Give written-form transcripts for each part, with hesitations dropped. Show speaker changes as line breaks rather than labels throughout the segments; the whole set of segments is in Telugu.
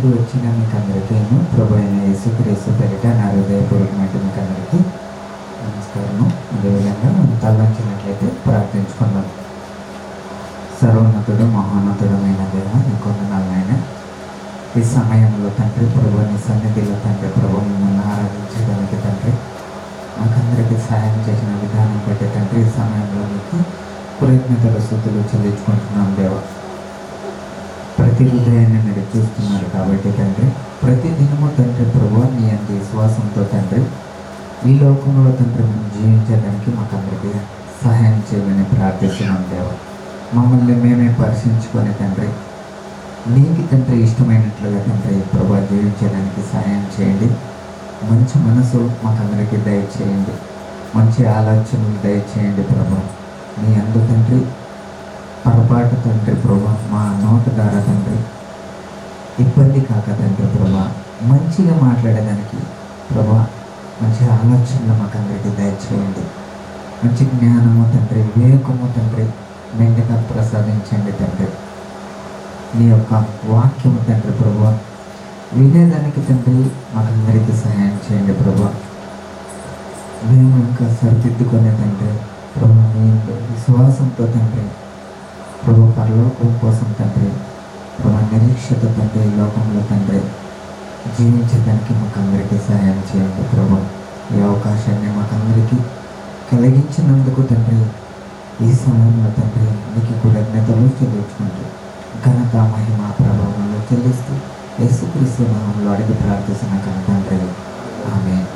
కూడి వచ్చిన మీకు అందరికీ ప్రభు అయిన యేసుక్రీస్తు పేరిట నా హృదయపూర్వకమైన మీకు అందరికీ నమస్కారము. అదేవిధంగా మనం తలవంచినట్లయితే ప్రార్థించుకున్నాం. సర్వోన్నతుడు మహోన్నతుడమైన దేవ, నీకు వందనాలైనా ఈ సమయంలో తండ్రి ప్రభు నీ సన్నిధిలో తండ్రి ప్రభు మిమ్మల్ని ఆరాధించడానికి తండ్రి మాకందరికీ సహాయం చేసిన విధానం బట్టి తండ్రి ఈ సమయంలో నీకు కృతజ్ఞతల స్తుతులు చెల్లించుకుంటున్నాం దేవ. ప్రతి హృదయాన్ని మీరు చూస్తున్నారు కాబట్టి తండ్రి ప్రతి దినము తండ్రి ప్రభు నీ అంత విశ్వాసంతో తండ్రి ఈ లోకంలో తండ్రి మేము జీవించడానికి మాకందరికీ సహాయం చేయమని ప్రార్థిస్తున్నాం దేవ. మమ్మల్ని మేమే పరిశీలించుకొని తండ్రి నీకు తండ్రి ఇష్టమైనట్లుగా తండ్రి ప్రభు జీవించడానికి సహాయం చేయండి. మంచి మనసు మాకందరికీ దయచేయండి, మంచి ఆలోచనలు దయచేయండి ప్రభు. నీ అందు తండ్రి పొరపాటు తండ్రి ప్రభు మా నోటి ద్వారా తండ్రి ఇబ్బంది కాక తండ్రి ప్రభు మంచిగా మాట్లాడేదానికి ప్రభు మంచి ఆలోచనలు మాకందరికీ దయచేయండి. మంచి జ్ఞానము తండ్రి, వివేకము తండ్రి మెండుగా ప్రసాదించండి తండ్రి. నీ యొక్క వాక్యము తండ్రి ప్రభు వినేదానికి తండ్రి మాకందరికీ సహాయం చేయండి ప్రభు. మేము ఇంకా సరిదిద్దుకునే తండ్రి ప్రభు నీ విశ్వాసంతో తండ్రి ప్రభు పరలోకం కోసం తండ్రి ప్రభు నిరీక్షత తండ్రి ఈ లోకంలో తండ్రి జీవించడానికి మాకందరికీ సహాయం చేయండి ప్రభు. ఈ అవకాశాన్ని మాకందరికీ కలిగించినందుకు తండ్రి ఈ సమయంలో తండ్రి నీకు కృతజ్ఞతలు చెల్లించుకుంటూ ఘనత మహిమ ప్రభావంలో చెల్లిస్తూ యేసుక్రీస్తు నామములో అడిగి ప్రార్థిస్తున్న తండ్రి, ఆమేన్.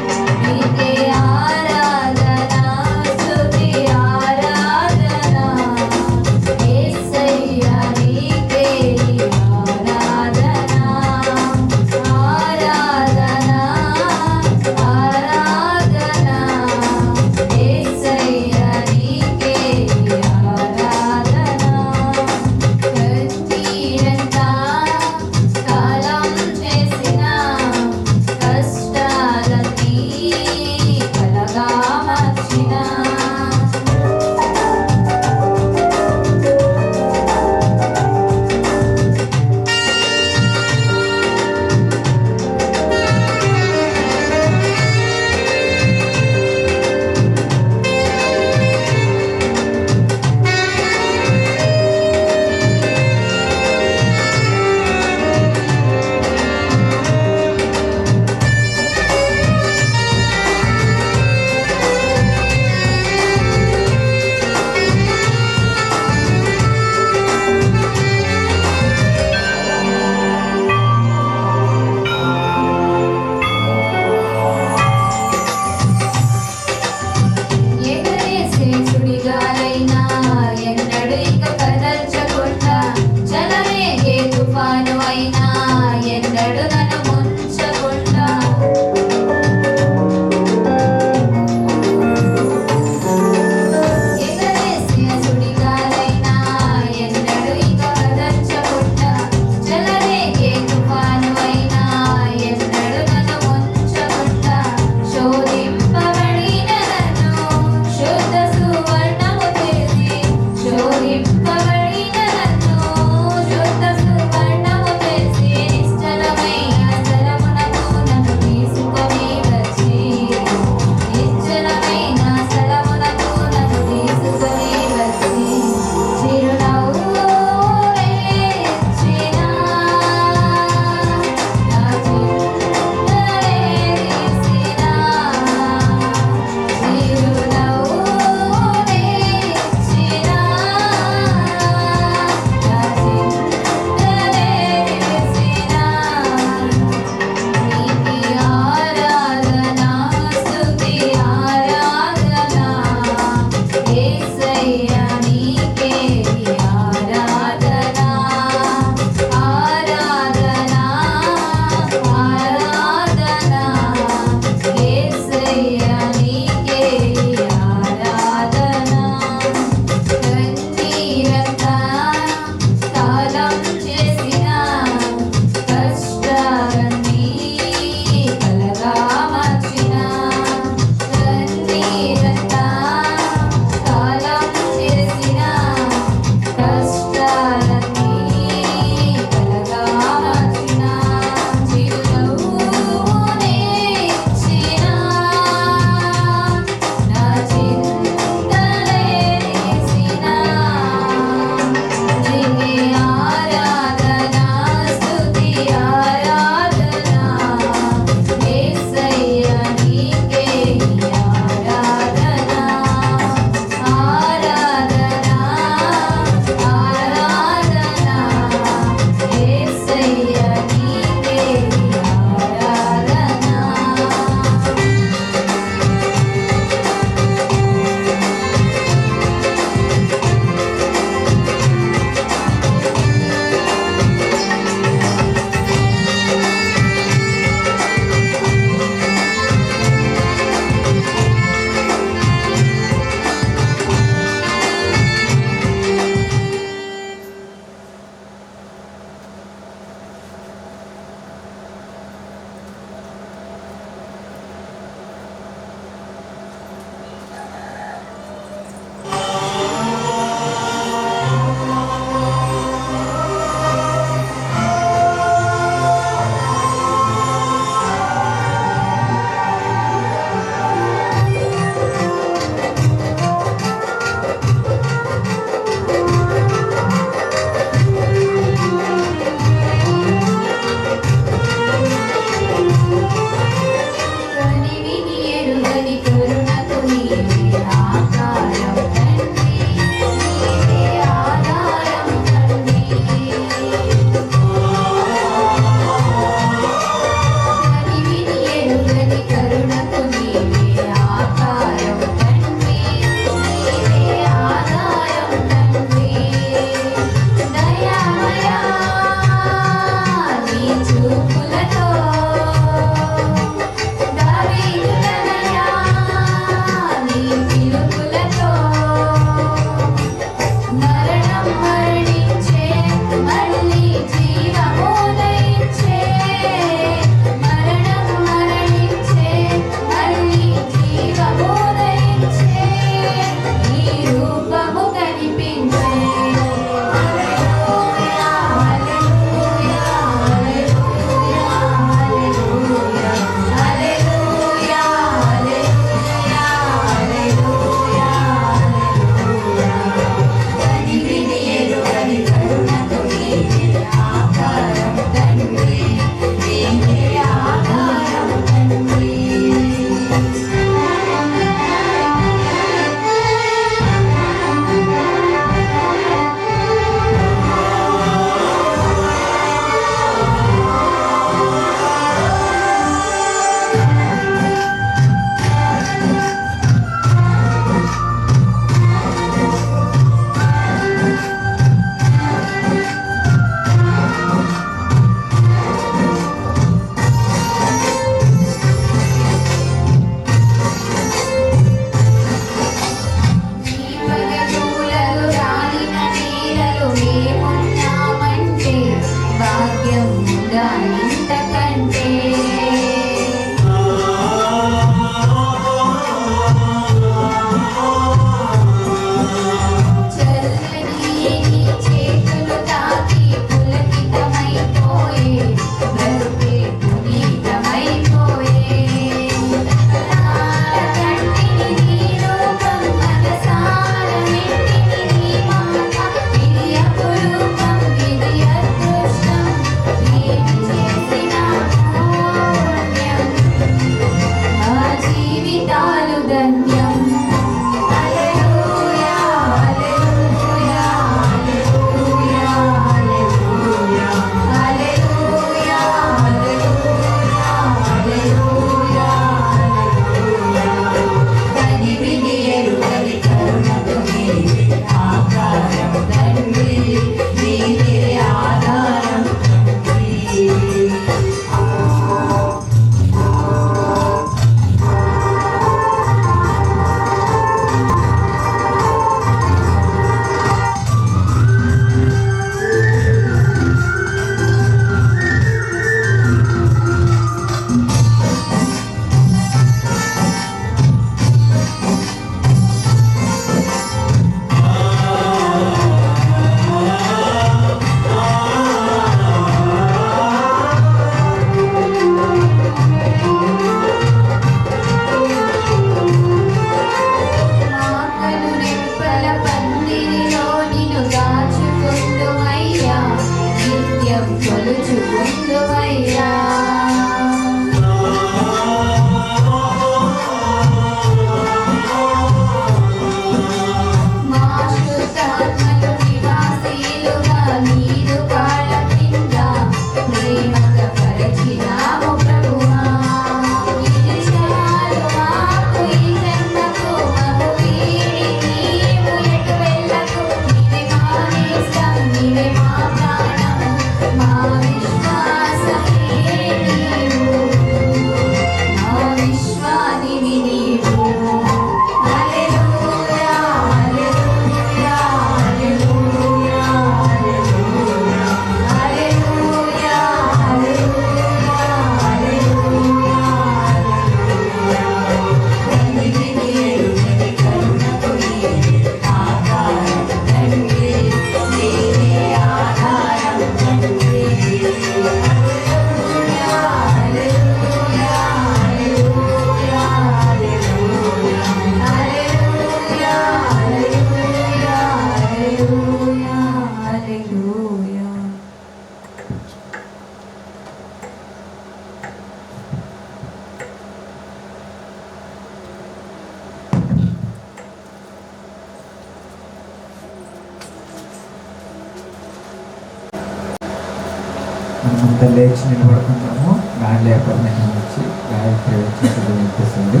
మనమంతా లేచి నిలబడుకుంటాము. గాలి అపర్మేషన్ వచ్చి గాయత్రి వచ్చి వినిపిస్తుంది.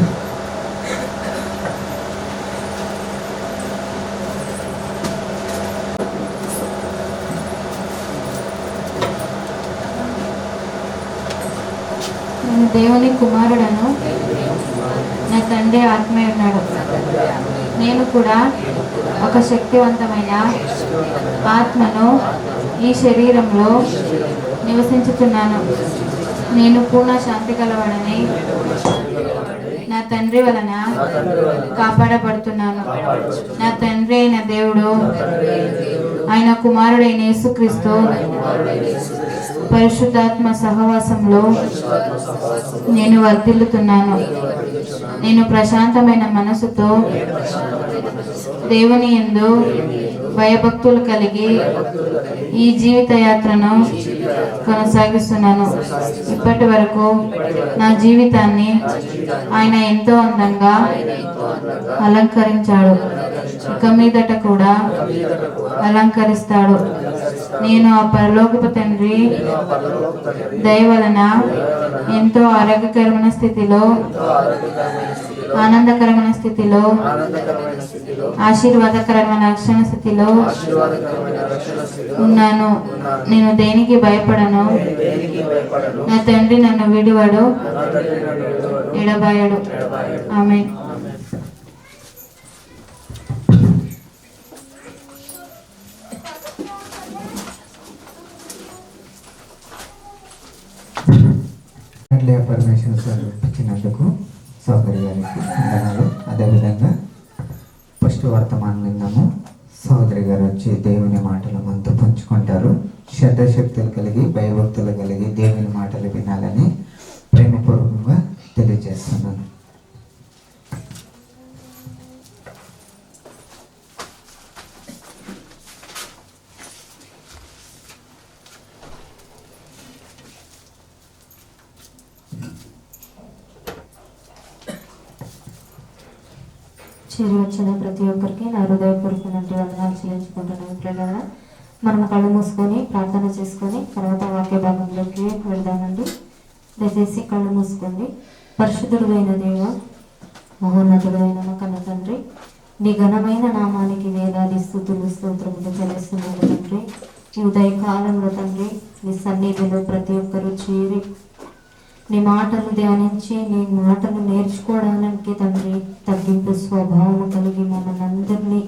నేను దేవుని కుమారుడను, నా తండ్రి ఆత్మీయ ఉన్నాడు. నేను కూడా ఒక శక్తివంతమైన ఆత్మను ఈ శరీరంలో నివసించుతున్నాను. నేను పూర్ణ శాంతి కలవాడని నా తండ్రి వలన కాపాడబడుతున్నాను. నా తండ్రి అయిన దేవుడు, ఆయన కుమారుడైన యేసుక్రీస్తు పరిశుద్ధాత్మ సహవాసంలో నేను వర్ధిల్లుతున్నాను. నేను ప్రశాంతమైన మనసుతో దేవుని యందు భయభక్తులు కలిగి ఈ జీవిత యాత్రను కొనసాగిస్తున్నాను. ఇప్పటి వరకు నా జీవితాన్ని ఆయన ఎంతో అందంగా అలంకరించాడు. ఇక మీదట కూడా అలంకరిస్తాడు. నేను ఆ పరలోకపు తండ్రి దయ వలన ఎంతో ఆరోగ్యకరమైన స్థితిలో, ఆనందకరమైన స్థితిలో, ఆశీర్వాదకరమైన రక్షణ స్థితిలో ఉన్నాను. నేను దేనికి భయపడను. నా తండ్రి నన్ను విడివడు, ఎడబాయడు. ఆమేన్.
పరమేశ్వర సార్ ఇచ్చినందుకు సోదరి గారికి వందనాలు. అదేవిధంగా ఫస్ట్ వర్తమానం విన్నాము. సోదరి గారు వచ్చి దేవుని మాటలు మనతో పంచుకుంటారు. శ్రద్ధశక్తులు కలిగి భయభక్తులు కలిగి దేవుని మాటలు వినాలని ప్రేమపూర్వకంగా తెలియజేస్తున్నాను.
చేరి వచ్చిన ప్రతి ఒక్కరికి నా హృదయపూర్వకమైన వందనాలు చెల్లించుకుంటున్నాను. ప్రియులారా, మనం కళ్ళు మూసుకొని ప్రార్థన చేసుకొని తర్వాత వాక్య భాగంలోకి వెళ్దామండి. దయచేసి కళ్ళు మూసుకోండి. పరిశుద్ధుడైన దేవ, మహోన్నతుడైన మా కన్న తండ్రి, నీ ఘనమైన నామానికి వేలాది స్తుతులు స్తోత్రములు చెల్లిస్తున్నాము తండ్రి. ఈ ఉదయకాలంలో తండ్రి నీ సన్నిధిలో ప్రతి ఒక్కరూ చేరి నీ మాటలు ధ్యానించి నీ మాటలు నేర్చుకోవడానికి తండ్రి తగ్గింపు స్వభావం కలిగి మమ్మల్ని అందరినీ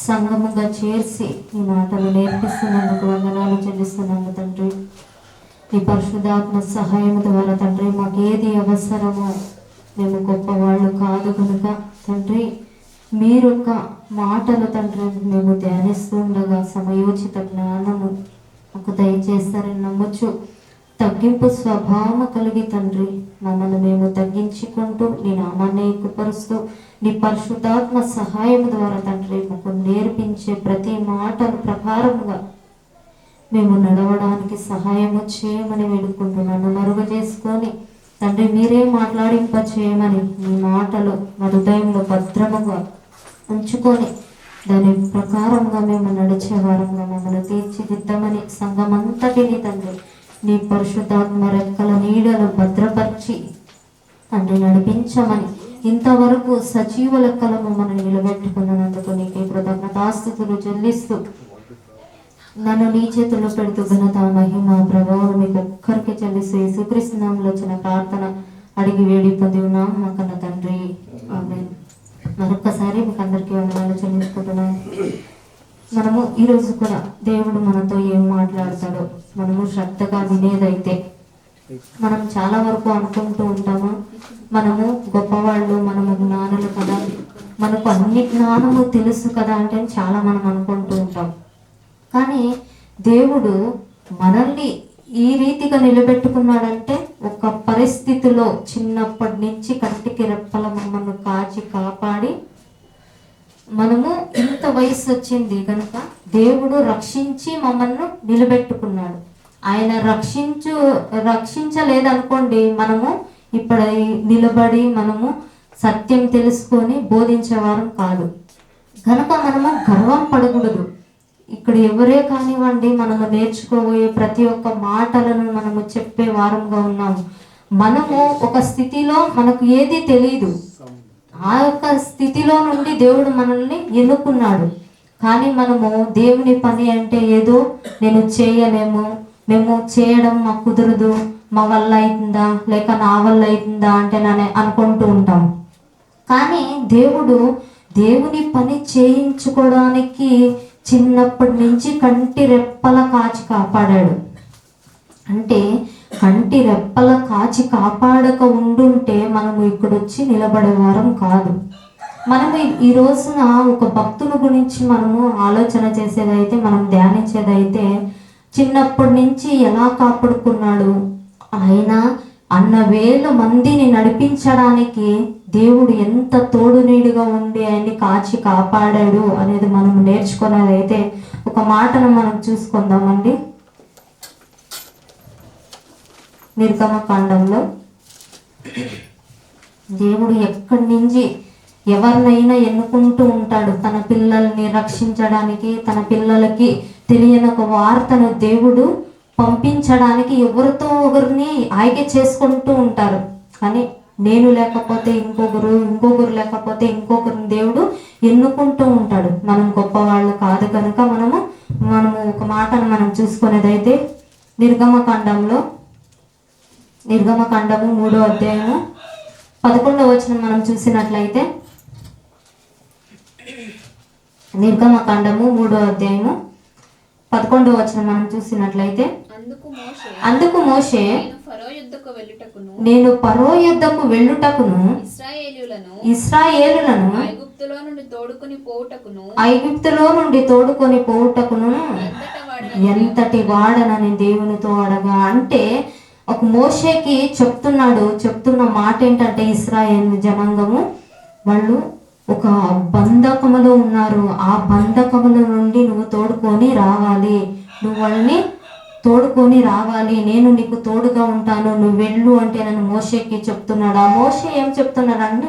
సంగముగా చేర్చి నీ మాటలు నేర్పిస్తున్నందుకు వందనాలు చెల్లిస్తున్నాము తండ్రి. నీ పరిశుద్ధాత్మ సహాయం ద్వారా తండ్రి మాకు ఏది అవసరమో, మేము గొప్పవాళ్ళు కాదు కనుక తండ్రి మీరు యొక్క మాటలు తండ్రి మేము ధ్యానిస్తూ ఉండగా సమయోచిత జ్ఞానము మాకు దయచేస్తారని నమ్మొచ్చు. తగ్గింపు స్వభావం కలిగి తండ్రి మమ్మల్ని మేము తగ్గించుకుంటూ నీ నామాన్ని ఎక్కుపరుస్తూ నీ పరిశుద్ధాత్మ సహాయం ద్వారా తండ్రి మాకు నేర్పించే ప్రతి మాట ప్రకారముగా మేము నడవడానికి సహాయము చేయమని వేడుకుంటున్నాను. మరుగు చేసుకొని తండ్రి మీరే మాట్లాడింప చేయమని మీ మాటలు మా హృదయంలో భద్రముగా ఉంచుకొని దాని ప్రకారంగా మేము నడిచే వారంగా మమ్మల్ని తీర్చిదిద్దామని సంఘమంతటిని తండ్రి నీ పరిశుద్ధాత్మ రెక్కల నీడలు భద్రపరిచి తండ్రి నడిపించమని ఇంతవరకు సజీవ లెక్కల మమ్మల్ని నిలబెట్టుకున్నందుకు నీకే కృతజ్ఞతాస్తుతులు చెల్లిస్తూ నన్ను నీ చేతుల్లో పెడుతూ ఘనత మహిమ ప్రభావం మీకు ఒక్కరికి చెల్లిస్తూ యేసుక్రీస్తు నామములో వచ్చిన ప్రార్థన అడిగి వేడి పొంది ఉన్నాం మా కన్న తండ్రి. ఆమేన్. మరొక్కసారి మీకు అందరికీ వందనాలు చెల్లించుకుంటున్నాను. మనము ఈరోజు కూడా దేవుడు మనతో ఏం మాట్లాడతాడో మనము శ్రద్ధగా వినేదైతే, మనం చాలా వరకు అనుకుంటూ ఉంటాము మనము గొప్పవాళ్ళు, మనము జ్ఞానులు కదా, మనకు అన్ని జ్ఞానము తెలుసు కదా అంటే చాలా మనం అనుకుంటూ ఉంటాం. కానీ దేవుడు మనల్ని ఈ రీతిగా నిలబెట్టుకున్నాడంటే ఒక పరిస్థితిలో చిన్నప్పటి నుంచి కంటికి రెప్పల మమ్మల్ని కాచి కాపాడి మనము ఇంత వయసు వచ్చింది కనుక దేవుడు రక్షించి మమ్మల్ని నిలబెట్టుకున్నాడు. ఆయన రక్షించలేదనుకోండి మనము ఇప్పుడు నిలబడి మనము సత్యం తెలుసుకొని బోధించేవారం కాదు. కనుక మనము గర్వం పడకూడదు. ఇక్కడ ఎవరే కానివ్వండి, మనము నేర్చుకోబోయే ప్రతి ఒక్క మాటలను మనము చెప్పే వారంగా ఉన్నాము. మనము ఒక స్థితిలో మనకు ఏది తెలియదు, ఆ యొక్క స్థితిలో నుండి దేవుడు మనల్ని ఎన్నుకున్నాడు. కానీ మనము దేవుని పని అంటే ఏదో నేను చేయలేము, మేము చేయడం మాకు కుదరదు, మా వల్ల అవుతుందా లేక నా వల్ల అవుతుందా అంటే నేను అనుకుంటూ ఉంటాం. కానీ దేవుని పని చేయించుకోవడానికి చిన్నప్పటి నుంచి కంటి రెప్పల కాచి కాపాడాడు. అంటే కంటి రెప్పల కాచి కాపాడక ఉండుంటే మనము ఇక్కడొచ్చి నిలబడేవారం కాదు. మనము ఈ రోజున ఒక భక్తుని గురించి మనము ఆలోచన చేసేదైతే, మనం ధ్యానించేదైతే, చిన్నప్పటి నుంచి ఎలా కాపాడుకున్నాడు ఆయన, అన్న వేల మందిని నడిపించడానికి దేవుడు ఎంత తోడునీడుగా ఉండి ఆయన్ని కాచి కాపాడాడు అనేది మనం నేర్చుకునేదైతే ఒక మాటను మనం చూసుకుందామండి. నిర్గమకాండంలో దేవుడు ఎక్కడి నుంచి ఎవరినైనా ఎన్నుకుంటూ ఉంటాడు తన పిల్లల్ని రక్షించడానికి, తన పిల్లలకి తెలియని ఒక వార్తను దేవుడు పంపించడానికి ఎవరితో ఒకరిని ఆಯ್ಕೆ చేసుకుంటూ ఉంటారు. కానీ నేను లేకపోతే ఇంకొకరు లేకపోతే ఇంకొకరిని దేవుడు ఎన్నుకుంటూ ఉంటాడు. మనం గొప్పవాళ్ళు కాదు కనుక మనము ఒక మాటను మనం చూసుకునేదైతే నిర్గమకాండము 3వ అధ్యాయము 11వ వచనం మనం చూసినట్లయితే, నిర్గమకాండము 3వ అధ్యాయము 11వ వచనం మనం చూసినట్లయితే, అందుకు మోషే నేను ఫరో యొద్దకు వెళ్ళుటకును ఇశ్రాయేలులను ఐగుప్తులో నుండి తోడుకొని పోవుటకును ఎంతటి వాడనని దేవునితో అడగా. అంటే ఒక మోషేకి చెప్తున్న మాట ఏంటంటే, ఇశ్రాయేలు జనాంగము వాళ్ళు ఒక బంధకములో ఉన్నారు, ఆ బంధకముల నుండి నువ్వు తోడుకొని రావాలి, నువ్వు వాళ్ళని తోడుకొని రావాలి, నేను నీకు తోడుగా ఉంటాను, నువ్వు వెళ్ళు అంటే నన్ను మోషేకి చెప్తున్నాడు. ఆ మోషే ఏం చెప్తున్నాడు అంటే,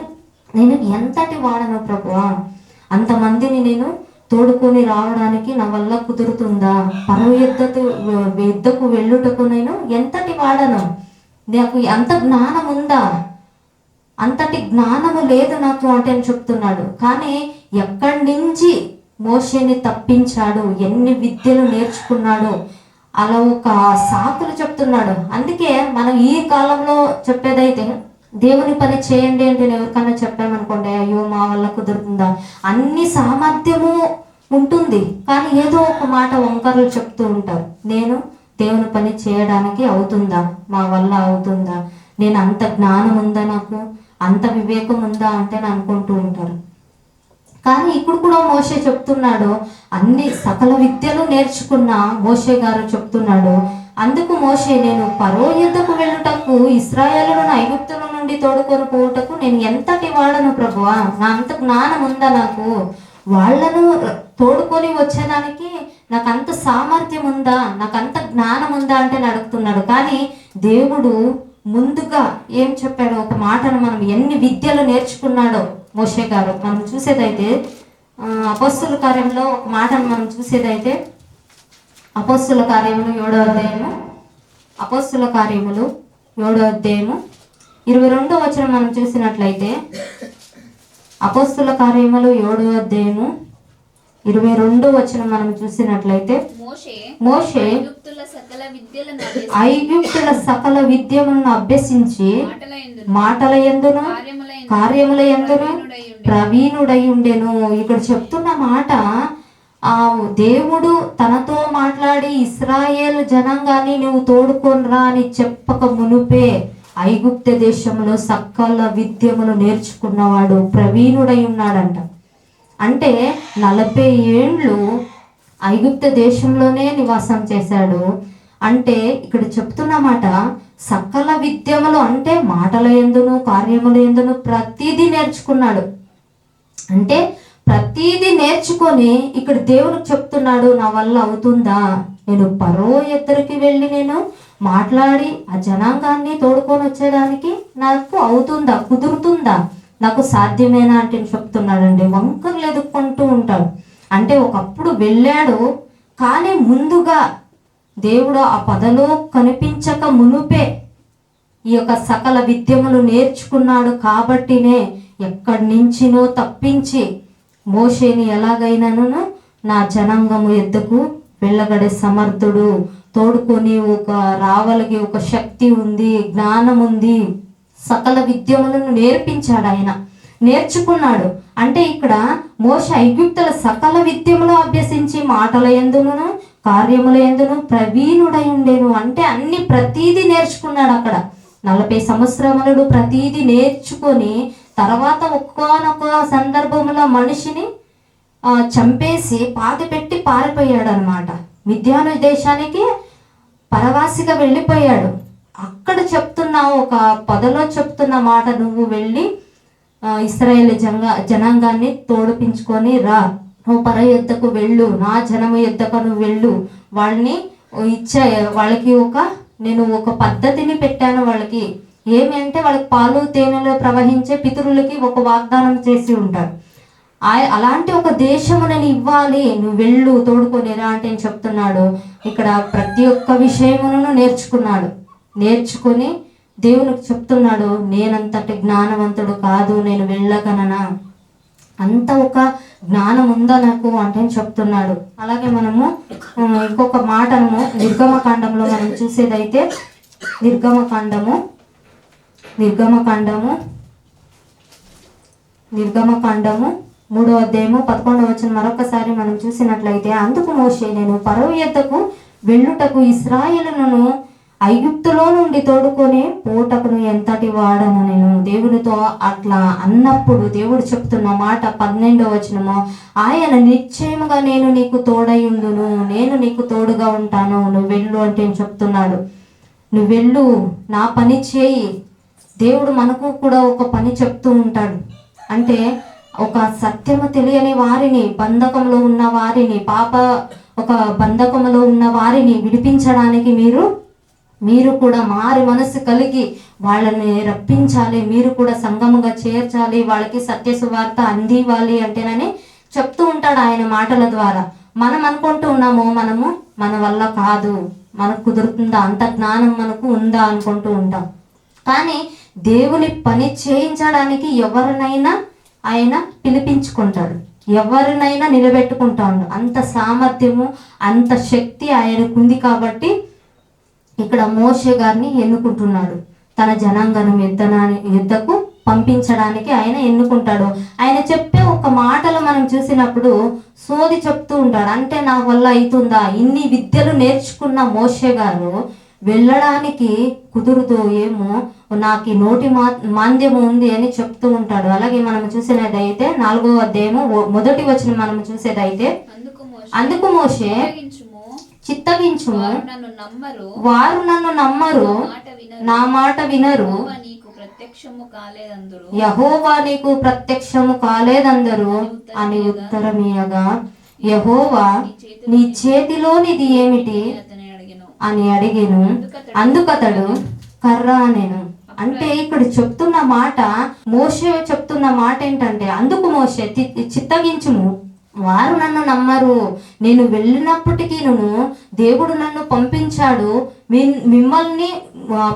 నేను ఎంతటి వాడను ప్రభువా, అంతమందిని నేను తోడుకొని రావడానికి నా వల్ల కుదురుతుందా? ఫరో యుద్ధకు వెళ్ళుటకు నేను ఎంతటి వాడను, నాకు అంత జ్ఞానం ఉందా? అంతటి జ్ఞానము లేదు నాకు అంటే అని చెప్తున్నాడు. కానీ ఎక్కడి నుంచి మోషేని తప్పించాడు, ఎన్ని విద్యలు నేర్చుకున్నాడు, అలా ఒక సాకులు చెప్తున్నాడు. అందుకే మనం ఈ కాలంలో చెప్పేదైతే, దేవుని పని చేయండి అంటే ఎవరికైనా చెప్పామనుకోండి, అయ్యో మా వల్ల కుదురుతుందా, అన్ని సామర్థ్యము ఉంటుంది కానీ ఏదో ఒక మాట వంకరలు చెప్తూ ఉంటారు. నేను దేవుని పని చేయడానికి అవుతుందా, మా వల్ల అవుతుందా, నేను అంత జ్ఞానం ఉందా, నాకు అంత వివేకం ఉందా అంటే అనుకుంటూ ఉంటారు. కానీ ఇప్పుడు కూడా మోషే చెప్తున్నాడు, అన్ని సకల విద్యలు నేర్చుకున్న మోషే గారు చెప్తున్నాడు. అందుకు మోషే నేను ఫరో యుద్ధకు వెళ్ళుటకు ఇశ్రాయేలును ఐగుప్తుల నుండి తోడుకొని పోవుటకు నేను ఎంతటి వాడను ప్రభువా, నా అంత జ్ఞానం ఉందా, నాకు వాళ్లను తోడుకొని వచ్చేదానికి నాకు అంత సామర్థ్యం ఉందా, నాకు అంత జ్ఞానం ఉందా అంటే అడుగుతున్నాడు. కానీ దేవుడు ముందుగా ఏం చెప్పాడో ఒక మాటను మనం ఎన్ని విద్యలు నేర్చుకున్నాడో మోషే గారు మనం చూసేదైతే, అపొస్తలుల కార్యంలో ఒక మాటను మనం చూసేదైతే, అపొస్తలుల కార్యములు 7వ అధ్యాయము 22వ వచనం మనం చూసినట్లయితే, అపొస్తలుల కార్యములు 7వ అధ్యాయము 22వ వచనం మనం చూసినట్లయితే, మోషే ఐగుప్తుల సకల విద్యలను అభ్యసించి మాటల యందును కార్యముల యందును ప్రవీణుడై ఉండెను. ఇక్కడ చెప్తున్న మాట, ఆ దేవుడు తనతో మాట్లాడి ఇశ్రాయేలు జనాంగాన్ని నువ్వు తోడుకొనిరా అని చెప్పక మునుపే ఐగుప్త దేశంలో సకల విద్యములు నేర్చుకున్నవాడు, ప్రవీణుడై ఉన్నాడంట. అంటే 40 ఏండ్లు ఐగుప్త దేశంలోనే నివాసం చేశాడు. అంటే ఇక్కడ చెప్తున్న మాట, సకల విద్యములు అంటే మాటల యందును కార్యముల యందును ప్రతిదీ నేర్చుకున్నాడు. అంటే ప్రతిదీ నేర్చుకొని ఇక్కడ దేవునికి చెప్తున్నాడు, నా వల్ల అవుతుందా, నేను ఫరో ఎద్దరికి వెళ్ళి నేను మాట్లాడి ఆ జనాంగాన్ని తోడుకొని వచ్చేదానికి నాకు అవుతుందా, కుదురుతుందా, నాకు సాధ్యమేనా అంటే చెప్తున్నాడండి. వంకర్లు ఎదుర్కొంటూ ఉంటాడు. అంటే ఒకప్పుడు వెళ్ళాడు, కానీ ముందుగా దేవుడు ఆ పొదలో కనిపించక మునుపే ఈ యొక్క సకల విద్యములు నేర్చుకున్నాడు కాబట్టినే ఎక్కడి నుంచినో తప్పించి మోషేని ఎలాగైనాను నా జనాంగము ఎద్దకు వెళ్ళగడే సమర్థుడు, తోడుకొని ఒక రావలికి ఒక శక్తి ఉంది, జ్ఞానం ఉంది, సకల విద్యములను నేర్పించాడు. ఆయన నేర్చుకున్నాడు అంటే ఇక్కడ మోషే ఐగుప్తుల సకల విద్యములు అభ్యసించి మాటల యందును కార్యముల యందును ప్రవీణుడై ఉండేను. అంటే అన్ని ప్రతీది నేర్చుకున్నాడు. అక్కడ 40 సంవత్సరములు ప్రతీది నేర్చుకొని తర్వాత ఒక్కొక్క సందర్భంలో మనిషిని చంపేసి పాతి పెట్టి పారిపోయాడు అనమాట. మిద్యాను దేశానికి పరవాసిగా వెళ్ళిపోయాడు. అక్కడ చెప్తున్న ఒక పొదలో చెప్తున్న మాట, నువ్వు వెళ్ళి ఇశ్రాయేల్ జనాంగాన్ని తోడిపించుకొని రా, నువ్వు పర యుద్ధకు వెళ్ళు, నా జనము యుద్ధకు నువ్వు వెళ్ళు, వాళ్ళని వాళ్ళకి నేను ఒక పద్ధతిని పెట్టాను. వాళ్ళకి ఏమి అంటే వాళ్ళకి పాలు తేనెలో ప్రవహించే పితరులకి ఒక వాగ్దానం చేసి ఉంటాడు. అలాంటి ఒక దేశము నేను ఇవ్వాలి, నువ్వు వెళ్ళు తోడుకొని రా అంటే చెప్తున్నాడు. ఇక్కడ ప్రతి ఒక్క విషయమును నేర్చుకున్నాడు. నేర్చుకొని దేవునికి చెప్తున్నాడు, నేనంతటి జ్ఞానవంతుడు కాదు, నేను వెళ్ళగలనా, అంత ఒక జ్ఞానం ఉందా నాకు అంటే చెప్తున్నాడు. అలాగే మనము ఇంకొక మాటను నిర్గమకాండంలో మనం చూసేదైతే నిర్గమకాండము 3వ అధ్యాయము 11వ వచనం మరొకసారి మనం చూసినట్లయితే, అందుకు మోషే, నేను ఫరో యొద్దకు వెళ్ళుటకు ఇశ్రాయేలును ఐగుప్తులో నుండి తోడుకొని పోటకును ఎంతటి వాడను నేను. దేవునితో అట్లా అన్నప్పుడు దేవుడు చెప్తున్న మాట 12వ వచనము, ఆయన నిశ్చయముగా నేను నీకు తోడయుండును, నేను నీకు తోడుగా ఉంటాను, నువ్వు వెళ్ళు అంటే చెప్తున్నాడు. నువ్వు వెళ్ళు, నా పని చేయి. దేవుడు మనకు కూడా ఒక పని చెప్తూ ఉంటాడు. అంటే ఒక సత్యము తెలియని వారిని, బంధకంలో ఉన్న వారిని, ఒక బంధకంలో ఉన్న వారిని విడిపించడానికి మీరు కూడా మారి మనసు కలిగి వాళ్ళని రప్పించాలి, మీరు కూడా సంఘముగా చేర్చాలి, వాళ్ళకి సత్య సువార్త అందివ్వాలి అంటేనని చెప్తూ ఉంటాడు ఆయన మాటల ద్వారా. మనం అనుకుంటూ ఉన్నాము మన వల్ల కాదు, మనకు కుదురుతుందా, అంత జ్ఞానం మనకు ఉందా అనుకుంటూ ఉంటాం. కానీ దేవుని పని చేయించడానికి ఎవరినైనా ఆయన పిలిపించుకుంటాడు, ఎవరినైనా నిలబెట్టుకుంటాడు. అంత సామర్థ్యము, అంత శక్తి ఆయనకు ఉంది. కాబట్టి ఇక్కడ మోషే గారిని ఎన్నుకుంటున్నాడు, తన జనాంగం యుద్ధకు పంపించడానికి ఆయన ఎన్నుకుంటాడు. ఆయన చెప్పే ఒక మాటలు మనం చూసినప్పుడు సోది చెప్తూ ఉంటాడు. అంటే నా వల్ల అవుతుందా, ఇన్ని విద్యలు నేర్చుకున్న మోషే గారు వెళ్ళడానికి కుదురుదో ఏమో, నాకు నోటి మాంద్యము ఉంది అని చెప్తూ ఉంటాడు. అలాగే మనం చూసేదైతే 4వ అధ్యాయము 1వ వచనం మనం చూసేదైతే, అందుకు మోషే, చిత్తగించుము, వారు నన్ను నమ్మరు, నా మాట వినరు, యెహోవా నీకు ప్రత్యక్షము కాలేదందరు అని ఉత్తరమీయగా, యెహోవా నీ చేతిలోనిది ఏమిటి అని అడిగెను. అందుకతడు కర్ర అనేను. అంటే ఇక్కడ చెప్తున్న మాట, మోషే చెప్తున్న మాట ఏంటంటే, అందుకు మోషే, చిత్తగించుము, వారు నన్ను నమ్మరు, నేను వెళ్ళినప్పటికీ దేవుడు నన్ను పంపించాడు, మిమ్మల్ని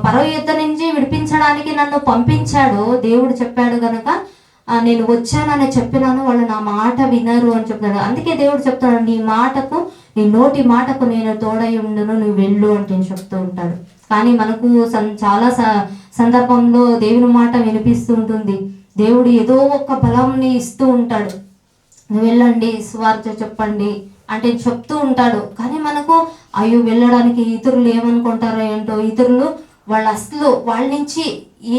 ఫరో యుద్ధ నుంచి విడిపించడానికి నన్ను పంపించాడు, దేవుడు చెప్పాడు గనక నేను వచ్చానని చెప్పినాను, వాళ్ళు నా మాట వినరు అని చెప్తాడు. అందుకే దేవుడు చెప్తాడు, నీ నోటి మాటకు నేను తోడై ఉండును, నువ్వు వెళ్ళు అంటే చెప్తూ ఉంటాడు. కానీ మనకు చాలా సందర్భంలో దేవుని మాట వినిపిస్తూ ఉంటుంది. దేవుడు ఏదో ఒక బలంని ఇస్తూ ఉంటాడు, నువ్వు వెళ్ళండి, సువార్త చెప్పండి అంటే చెప్తూ ఉంటాడు. కానీ మనకు అయ్యో వెళ్ళడానికి ఇతరులు ఏమనుకుంటారో ఏంటో, ఇతరులు వాళ్ళు అసలు వాళ్ళ నుంచి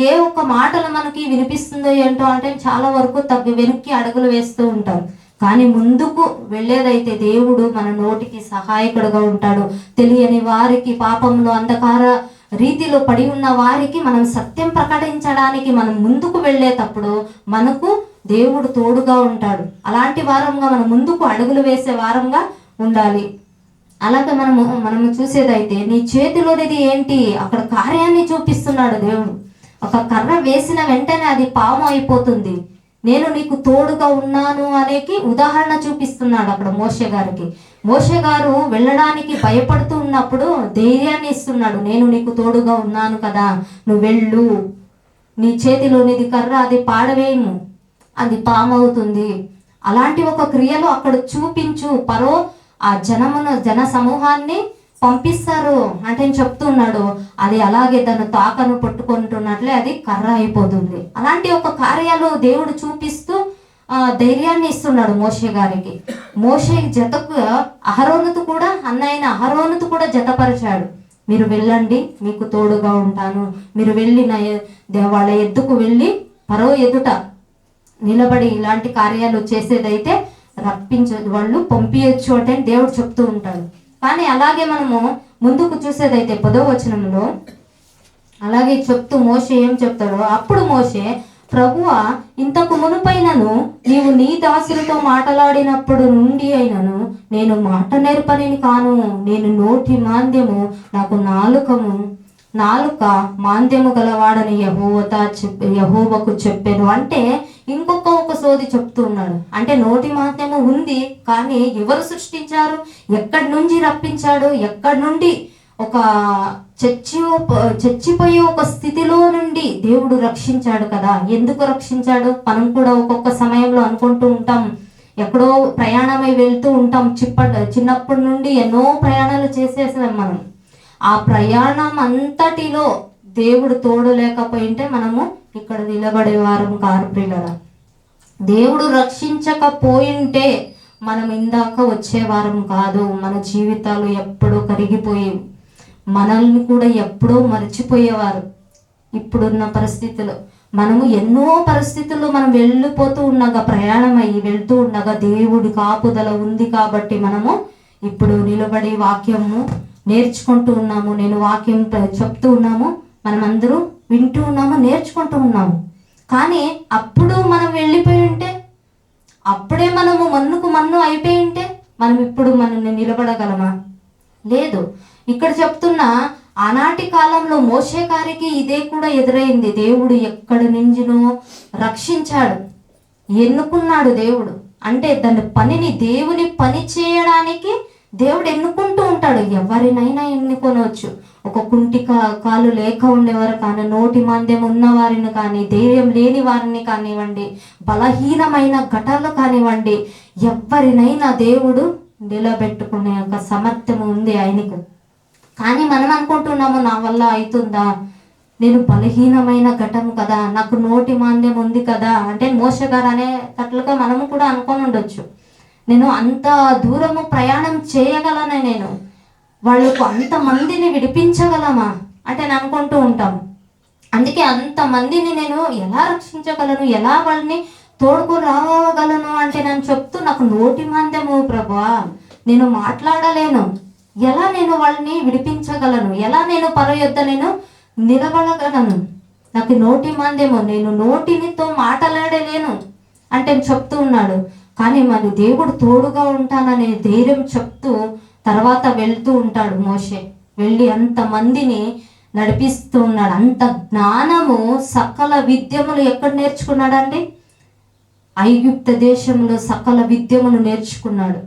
ఏ ఒక్క మాటలు మనకి వినిపిస్తుందో ఏంటో అంటే చాలా వరకు వెనక్కి అడుగులు వేస్తూ ఉంటాం. కానీ ముందుకు వెళ్ళేదైతే దేవుడు మన నోటికి సహాయకుడుగా ఉంటాడు. తెలియని వారికి, పాపంలో అంధకార రీతిలో పడి ఉన్న వారికి మనం సత్యం ప్రకటించడానికి మనం ముందుకు వెళ్ళేటప్పుడు మనకు దేవుడు తోడుగా ఉంటాడు. అలాంటి వారంగా మనం ముందుకు అడుగులు వేసే వారంగా ఉండాలి. అలాగే మనము చూసేదైతే, నీ చేతిలోనిది ఏంటి, అక్కడ కార్యాన్ని చూపిస్తున్నాడు దేవుడు. ఒక కర్ర వేసిన వెంటనే అది పాము అయిపోతుంది. నేను నీకు తోడుగా ఉన్నాను అనేకి ఉదాహరణ చూపిస్తున్నాడు అక్కడ మోషే గారికి. మోషే గారు వెళ్ళడానికి భయపడుతూ ఉన్నప్పుడు ధైర్యాన్ని ఇస్తున్నాడు. నేను నీకు తోడుగా ఉన్నాను కదా, నువ్వు వెళ్ళు, నీ చేతిలోనిది కర్ర, అది పాడవేయము, అది పామవుతుంది. అలాంటి ఒక క్రియలు అక్కడ చూపించు. పరో ఆ జన సమూహాన్ని పంపిస్తారు అంటే చెప్తున్నాడు. అది అలాగే తను తాకను పట్టుకుంటున్నట్లే అది కర్ర అయిపోతుంది. అలాంటి ఒక కార్యాలు దేవుడు చూపిస్తూ ధైర్యాన్ని ఇస్తున్నాడు మోషే గారికి. మోషే జతకు అహరోనుతో కూడా అహరోనుతో కూడా జతపరిచాడు. మీరు వెళ్ళండి, మీకు తోడుగా ఉంటాను. మీరు వెళ్ళి వాళ్ళ ఎద్దుకు వెళ్ళి పరో ఎదుట నిలబడి ఇలాంటి కార్యాలు చేసేదైతే వాళ్ళు పంపించచ్చు అంటే దేవుడు చెప్తూ ఉంటాడు. కానీ అలాగే మనము ముందుకు చూసేదైతే 10వ వచనంలో అలాగే చెప్తూ మోషే ఏం చెప్తాడో, అప్పుడు మోషే, ప్రభువా, ఇంతకు మునుపైనను నీవు నీ దాసులతో మాట్లాడినప్పుడు నుండి అయినను నేను మాట నేర్పనిని కాను. నేను నోటి మాంద్యము, నాకు నాలుక మాంద్యము గలవాడని యెహోవాకు చెప్పాను. అంటే ఒక సోది చెప్తూ ఉన్నాడు. అంటే నోటి మాంద్యము ఉంది, కానీ ఎవరు సృష్టించారు, ఎక్కడి నుంచి రప్పించాడు, ఎక్కడి నుండి ఒక చచ్చిపోయే ఒక స్థితిలో నుండి దేవుడు రక్షించాడు కదా. ఎందుకు రక్షించాడు? మనం కూడా ఒక్కొక్క సమయంలో అనుకుంటూ ఉంటాం, ఎక్కడో ప్రయాణమై వెళ్తూ ఉంటాం. చిన్నప్పటి నుండి ఎన్నో ప్రయాణాలు చేసేసాం మనం. ఆ ప్రయాణం అంతటిలో దేవుడు తోడు లేకపోయింటే మనము ఇక్కడ నిలబడే వారం కారు ప్రియులరా. దేవుడు రక్షించకపోయింటే మనం ఇందాక వచ్చేవారం కాదు. మన జీవితాలు ఎప్పుడో కరిగిపోయేవి, మనల్ని కూడా ఎప్పుడో మర్చిపోయేవారు. ఇప్పుడున్న పరిస్థితులు మనము ఎన్నో పరిస్థితుల్లో మనం వెళ్ళిపోతూ ఉండగా, ప్రయాణం అయ్యి వెళ్తూ ఉండగా దేవుడి కాపుదల ఉంది కాబట్టి మనము ఇప్పుడు నిలబడి వాక్యము నేర్చుకుంటూ ఉన్నాము. నేను వాక్యం చెప్తూ ఉన్నాము, మనమందరూ వింటూ ఉన్నాము, నేర్చుకుంటూ ఉన్నాము. కానీ అప్పుడు మనం వెళ్ళిపోయి ఉంటే, అప్పుడే మనము మన్ను అయిపోయి ఉంటే మనం ఇప్పుడు మనల్ని నిలబడగలమా? లేదు. ఇక్కడ చెప్తున్న ఆనాటి కాలంలో మోషే గారికి ఇదే కూడా ఎదురైంది. దేవుడు ఎక్కడి నుంచినో రక్షించాడు, ఎన్నుకున్నాడు దేవుడు. అంటే దేవుని పని చేయడానికి దేవుడు ఎన్నుకుంటూ ఉంటాడు. ఎవరినైనా ఎన్నుకోనవచ్చు. ఒక కుంటి కాలు లేక ఉండేవారు కానీ, నోటి మాంద్యం ఉన్నవారిని కానీ, ధైర్యం లేని వారిని కానివ్వండి, బలహీనమైన ఘటాలు కానివ్వండి, ఎవరినైనా దేవుడు నిలబెట్టుకునే ఒక సమర్థం ఉంది ఆయనకు. కానీ మనం అనుకుంటున్నాము, నా వల్ల అవుతుందా, నేను బలహీనమైన ఘటం కదా, నాకు నోటి మాంద్యం ఉంది కదా. అంటే మోషే గారు అనేటట్లుగా మనము కూడా అనుకొని ఉండొచ్చు. నేను అంత దూరము ప్రయాణం చేయగలనా, నేను వాళ్ళకు అంతమందిని విడిపించగలమా అంటే నేను అనుకుంటూ ఉంటాం. అందుకే అంతమందిని నేను ఎలా రక్షించగలను, ఎలా వాళ్ళని తోడుకు రాగలను అంటే నేను చెప్తూ, నాకు నోటి మాంద్యము ప్రభువా, నేను మాట్లాడలేను, ఎలా నేను వాళ్ళని విడిపించగలను, ఎలా నేను పరయుద్ధ నేను నిలబడగలను, నాకు నోటి మాంద్యము, నేను నోటినితో మాట్లాడలేను అంటే చెప్తూ ఉన్నాడు. కానీ మరి దేవుడు తోడుగా ఉంటాననే ధైర్యం చెప్తూ తర్వాత వెళ్తూ ఉంటాడు మోషే. వెళ్ళి అంతమందిని నడిపిస్తూ ఉన్నాడు. అంత జ్ఞానము, సకల విద్యములు ఎక్కడ నేర్చుకున్నాడండి? ఐగుప్త దేశంలో సకల విద్యములు నేర్చుకున్నాడు.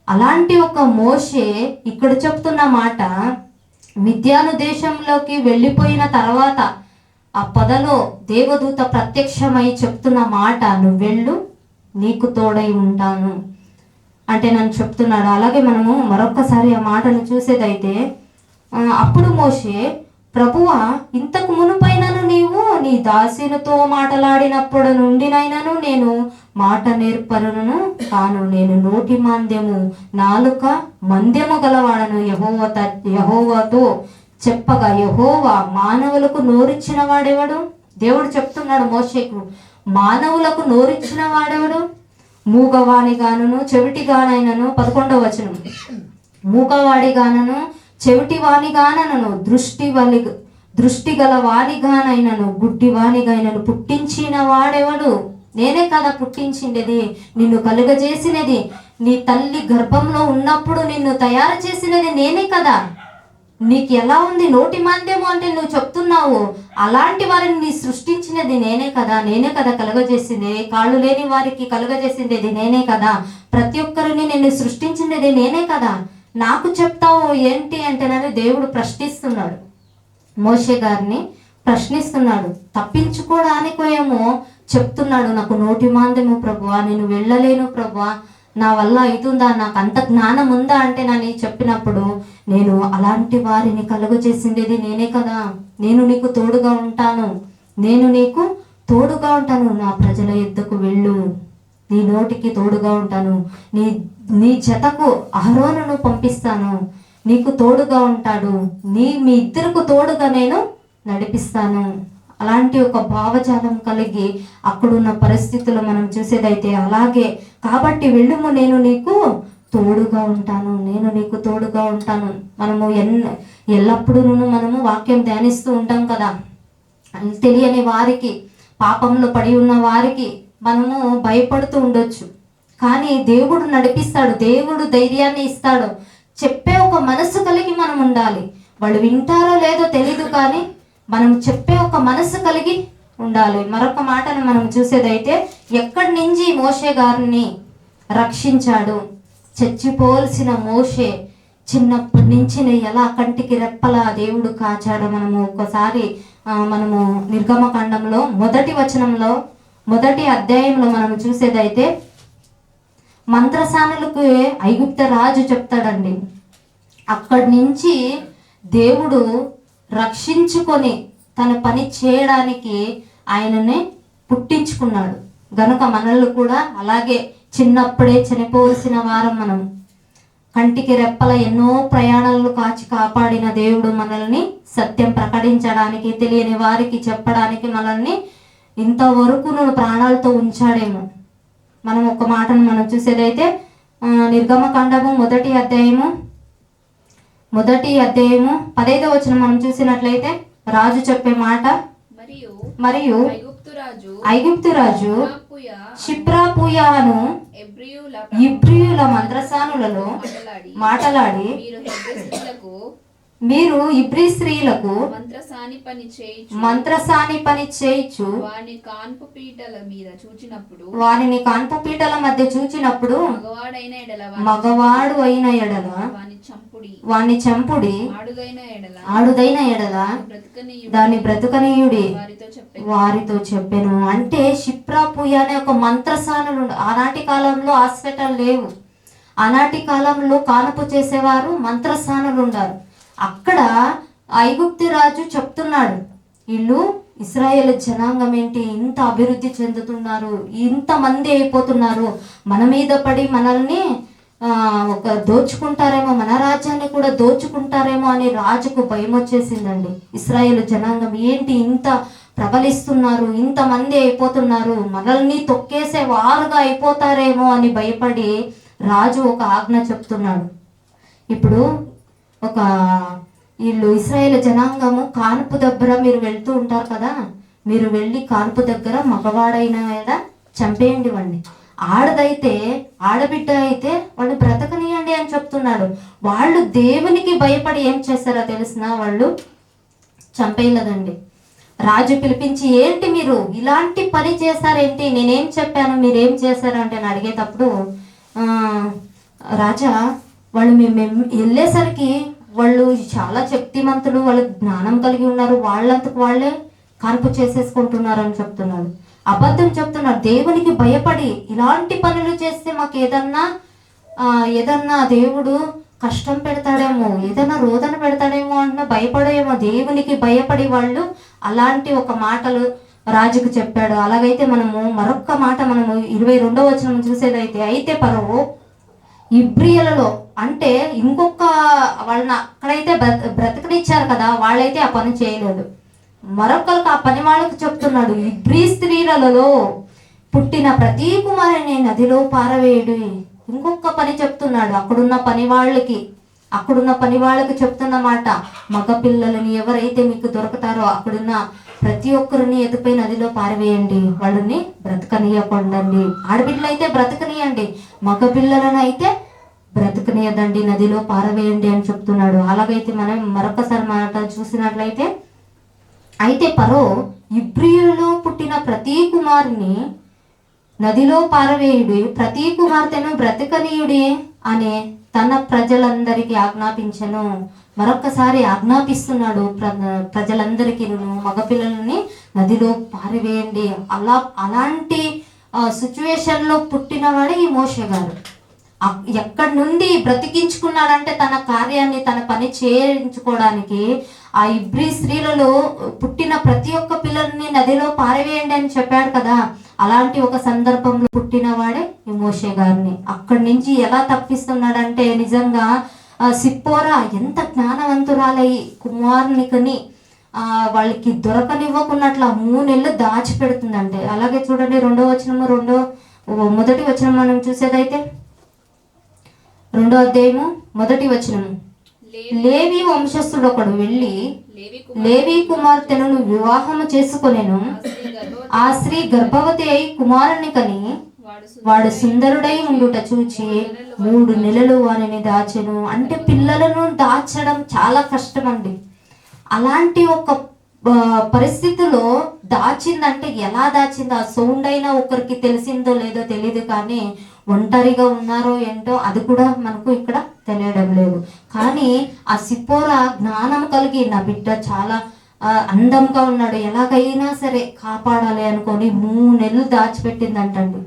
అలాంటి ఒక మోషే ఇక్కడ చెప్తున్న మాట, మిద్యాను దేశంలోకి వెళ్ళిపోయిన తర్వాత ఆ పొదలో దేవదూత ప్రత్యక్షమై చెప్తున్న మాట, నువ్వు వెళ్ళు, నీకు తోడై ఉంటాను అంటే నన్ను చెప్తున్నాడు. అలాగే మనము మరొక్కసారి ఆ మాటను చూసేదైతే, అప్పుడు మోషే, ప్రభువా, ఇంతకు మునుపైనను నీవు నీ దాసునితో మాట్లాడినప్పుడు నుండినైనాను నేను మాట నేర్పరును కాను. నేను నోటి మాంద్యము, నాలుక మంద్యము గలవాడను యెహోవాతో చెప్పగా, యెహోవా మానవులకు నోరిచ్చిన వాడెవడు? దేవుడు చెప్తున్నాడు మోషేకు, మానవులకు నోరిచ్చిన వాడెవడు? మూగవాణిగాను చెవిటిగానైనను, 11వ వచనం, మూగవాడిగానను చెవిటివాణిగానను దృష్టి గల వాణిగానైనను గుడ్డివాణిగానను పుట్టించిన వాడెవడు? నేనే కదా పుట్టించిండేది, నిన్ను కలుగజేసినది, నీ తల్లి గర్భంలో ఉన్నప్పుడు నిన్ను తయారు చేసినది నేనే కదా. నీకు ఎలా ఉంది, నోటి మాంద్యము అంటే నువ్వు చెప్తున్నావు. అలాంటి వారిని నీ సృష్టించినది నేనే కదా కలుగజేసింది. కాళ్ళు లేని వారికి కలుగజేసింది నేనే కదా. ప్రతి ఒక్కరిని నేను సృష్టించినది నేనే కదా, నాకు చెప్తావు ఏంటి అంటేనని దేవుడు ప్రశ్నిస్తున్నాడు. మోషే గారిని ప్రశ్నిస్తున్నాడు. తప్పించుకోవడానికో ఏమో చెప్తున్నాడు, నాకు నోటి మాంద్యము ప్రభువా, నేను వెళ్ళలేను ప్రభువా, నా వల్ల అవుతుందా, నాకు అంత జ్ఞానం ఉందా అంటే నన్ను చెప్పినప్పుడు, నేను అలాంటి వారిని కలుగజేసింది నేనే కదా, నేను నీకు తోడుగా ఉంటాను, నా ప్రజల యుద్ధకు వెళ్ళు, నీ నోటికి తోడుగా ఉంటాను, నీ జతకు అహరోనును పంపిస్తాను, నీకు తోడుగా ఉంటాడు, మీ ఇద్దరికి తోడుగా నేను నడిపిస్తాను. అలాంటి ఒక భావజాలం కలిగి అక్కడున్న పరిస్థితులు మనం చూసేదైతే అలాగే. కాబట్టి వెళ్ళుము, నేను నీకు తోడుగా ఉంటాను. మనము ఎల్లప్పుడూ మనము వాక్యం ధ్యానిస్తూ ఉంటాం కదా. తెలియని వారికి, పాపంలో పడి ఉన్న వారికి మనము భయపడుతూ ఉండొచ్చు, కానీ దేవుడు నడిపిస్తాడు, దేవుడు ధైర్యాన్ని ఇస్తాడు. చెప్పే ఒక మనసు కలిగి మనం ఉండాలి. వాళ్ళు వింటారో లేదో తెలీదు, కానీ మనం చెప్పే ఒక మనసు కలిగి ఉండాలి. మరొక మాటను మనం చూసేదైతే, ఎక్కడి నుంచి మోషే గారిని రక్షించాడు. చచ్చిపోల్సిన మోషే చిన్నప్పటి నుంచి ఎలా కంటికి రెప్పలా దేవుడు కాచాడో మనము ఒకసారి మనము నిర్గమకాండంలో మొదటి అధ్యాయంలో మనం చూసేదైతే, మంత్రసానులకు ఐగుప్త రాజు చెప్తాడండి. అక్కడి నుంచి దేవుడు రక్షించుకొని తన పని చేయడానికి ఆయననే పుట్టించుకున్నాడు గనుక మనల్ని కూడా అలాగే చిన్నప్పుడే చనిపోవలసిన వారం మనం. కంటికి రెప్పల ఎన్నో ప్రయాణాలను కాపాడిన దేవుడు మనల్ని సత్యం ప్రకటించడానికి, తెలియని వారికి చెప్పడానికి మనల్ని ఇంతవరకు ప్రాణాలతో ఉంచాడేమో. మనం ఒక మాటను మనం చూసేదైతే, నిర్గమకాండము మొదటి అధ్యాయము 15వ వచనం మనం చూసినట్లయితే, రాజు చెప్పే మాట, మరియు ఐగుప్తు రాజు షిప్రాపుయాను ఇబ్రియుల మంత్రసానులలో మాటలాడి, మీరు ఇబ్రీ స్త్రీలకు మంత్రసాని పని చేయించు వారిని కాన్పు పీటల మధ్య చూచినప్పుడు మగవాడు అయిన ఎడల వాణ్ణి చంపుడి, ఆడుదైన ఎడల దాన్ని బ్రతుకనీయుడి వారితో చెప్పెను. అంటే షిప్రాపుయ అనే ఒక మంత్రసానులు. ఆనాటి కాలంలో హాస్పిటల్ లేవు, ఆనాటి కాలంలో కానుపు చేసేవారు మంత్రసానులు ఉన్నారు. అక్కడ ఐగుప్తు రాజు చెప్తున్నాడు, వీళ్ళు ఇశ్రాయేలు జనాంగం ఏంటి ఇంత అభివృద్ధి చెందుతున్నారు, ఇంతమంది అయిపోతున్నారు, మన మీద పడి మనల్ని దోచుకుంటారేమో, మన రాజ్యాన్ని కూడా దోచుకుంటారేమో అని రాజుకు భయం వచ్చేసిందండి. ఇశ్రాయేలు జనాంగం ఏంటి ఇంత ప్రబలిస్తున్నారు, ఇంతమంది అయిపోతున్నారు, మనల్ని తొక్కేసే వారుగా అయిపోతారేమో అని భయపడి రాజు ఒక ఆజ్ఞ చెప్తున్నాడు. ఇప్పుడు వీళ్ళు ఇశ్రాయేలు జనాంగము కాన్పు దగ్గర మీరు వెళ్తూ ఉంటారు కదా, మీరు వెళ్ళి కాన్పు దగ్గర మగవాడైన చంపేయండి వాడిని, ఆడబిడ్డ అయితే వాడిని బ్రతకనియండి అని చెప్తున్నాడు. వాళ్ళు దేవునికి భయపడి ఏం చేస్తారో తెలిసిన, వాళ్ళు చంపేయలేదండి. రాజు పిలిపించి, ఏంటి మీరు ఇలాంటి పని చేశారేంటి, నేనేం చెప్పాను మీరేం చేశారు అంటే నేను అడిగేటప్పుడు, రాజా వాళ్ళు మేము వెళ్ళేసరికి వాళ్ళు చాలా శక్తిమంతులు, వాళ్ళు జ్ఞానం కలిగి ఉన్నారు, వాళ్ళంతకు వాళ్ళే కాన్పు చేసేసుకుంటున్నారు అని చెప్తున్నారు. అబద్ధం చెప్తున్నారు. దేవునికి భయపడి ఇలాంటి పనులు చేస్తే మాకు ఏదన్నా దేవుడు కష్టం పెడతాడేమో, ఏదైనా రోదన పెడతాడేమో అన్న భయపడేమో, దేవునికి భయపడి వాళ్ళు అలాంటి ఒక మాటలు రాజుకు చెప్పాడు. అలాగైతే మనము మరొక్క మాట మనము 22వ వచనం చూసేదైతే, అయితే పరో ఇబ్రియలలో అంటే ఇంకొక వాళ్ళని అక్కడైతే బ్రతకనిచ్చారు కదా, వాళ్ళైతే ఆ పని చేయలేదు, మరొకరికి ఆ పని వాళ్ళకి చెప్తున్నాడు, ఇబ్రీ స్త్రీలలో పుట్టిన ప్రతి కుమారుని నదిలో పారవేయుడు. ఇంకొక పని చెప్తున్నాడు అక్కడున్న పని వాళ్ళకి చెప్తున్న మాట, మగ పిల్లలని ఎవరైతే మీకు దొరుకుతారో అక్కడున్న ప్రతి ఒక్కరిని ఎదుపై నదిలో పారవేయండి, వాళ్ళని బ్రతకనీయకండి. ఆడబిడ్డలు అయితే బ్రతకనీయండి, మగ పిల్లలను అయితే బ్రతకనీయదండి, నదిలో పారవేయండి అని చెప్తున్నాడు. అలాగైతే మనం మరొకసారి మాట చూసినట్లయితే, అయితే ఫరో ఇబ్రియులలో పుట్టిన ప్రతి కుమారుని నదిలో పారవేయుడి, ప్రతి కుమార్తెను బ్రతకనీయుడి అనే తన ప్రజలందరికీ ఆజ్ఞాపించను. మరొక్కసారి ఆజ్ఞాపిస్తున్నాడు ప్రజలందరికీ, మగపిల్లలని నదిలో పారవేయండి. అలాంటి సిచ్యువేషన్లో పుట్టినవాడే ఈ మోషే గారు. ఎక్కడి నుండి బ్రతికించుకున్నాడంటే తన కార్యాన్ని, తన పని చేయించుకోవడానికి ఆ ఇబ్రీ స్త్రీలలో పుట్టిన ప్రతి ఒక్క పిల్లల్ని నదిలో పారవేయండి అని చెప్పాడు కదా. అలాంటి ఒక సందర్భంలో పుట్టినవాడే ఈ మోషే గారిని అక్కడి నుంచి ఎలా తప్పిస్తున్నాడంటే, నిజంగా సిప్పోరా ఎంత జ్ఞానవంతురాలై కుమారునికని వాళ్ళకి దొరకనివ్వకున్నట్లు 3 నెలలు దాచిపెడుతుందంటే. అలాగే చూడండి మొదటి వచనం మనం చూసేదైతే 2వ అధ్యాయము 1వ వచనము, లేవి వంశస్థుడు ఒకడు వెళ్ళి లేవి కుమార్తెను వివాహము చేసుకొనెను. ఆ స్త్రీ గర్భవతి అయి కుమారుని కని వాడు సుందరుడై ఉండుట చూచి 3 నెలలు వారిని దాచెను. అంటే పిల్లలను దాచడం చాలా కష్టం అండి. అలాంటి ఒక పరిస్థితిలో దాచిందంటే ఎలా దాచిందో, ఆ సౌండ్ అయినా ఒకరికి తెలిసిందో లేదో తెలియదు, కానీ ఒంటరిగా ఉన్నారో ఏంటో అది కూడా మనకు ఇక్కడ తెలియడం లేదు. కానీ ఆ సిప్పోరా జ్ఞానం కలిగి, నా బిడ్డ చాలా అందంగా ఉన్నాడు, ఎలాగైనా సరే కాపాడాలి అనుకొని 3 నెలలు దాచిపెట్టిందంటండి.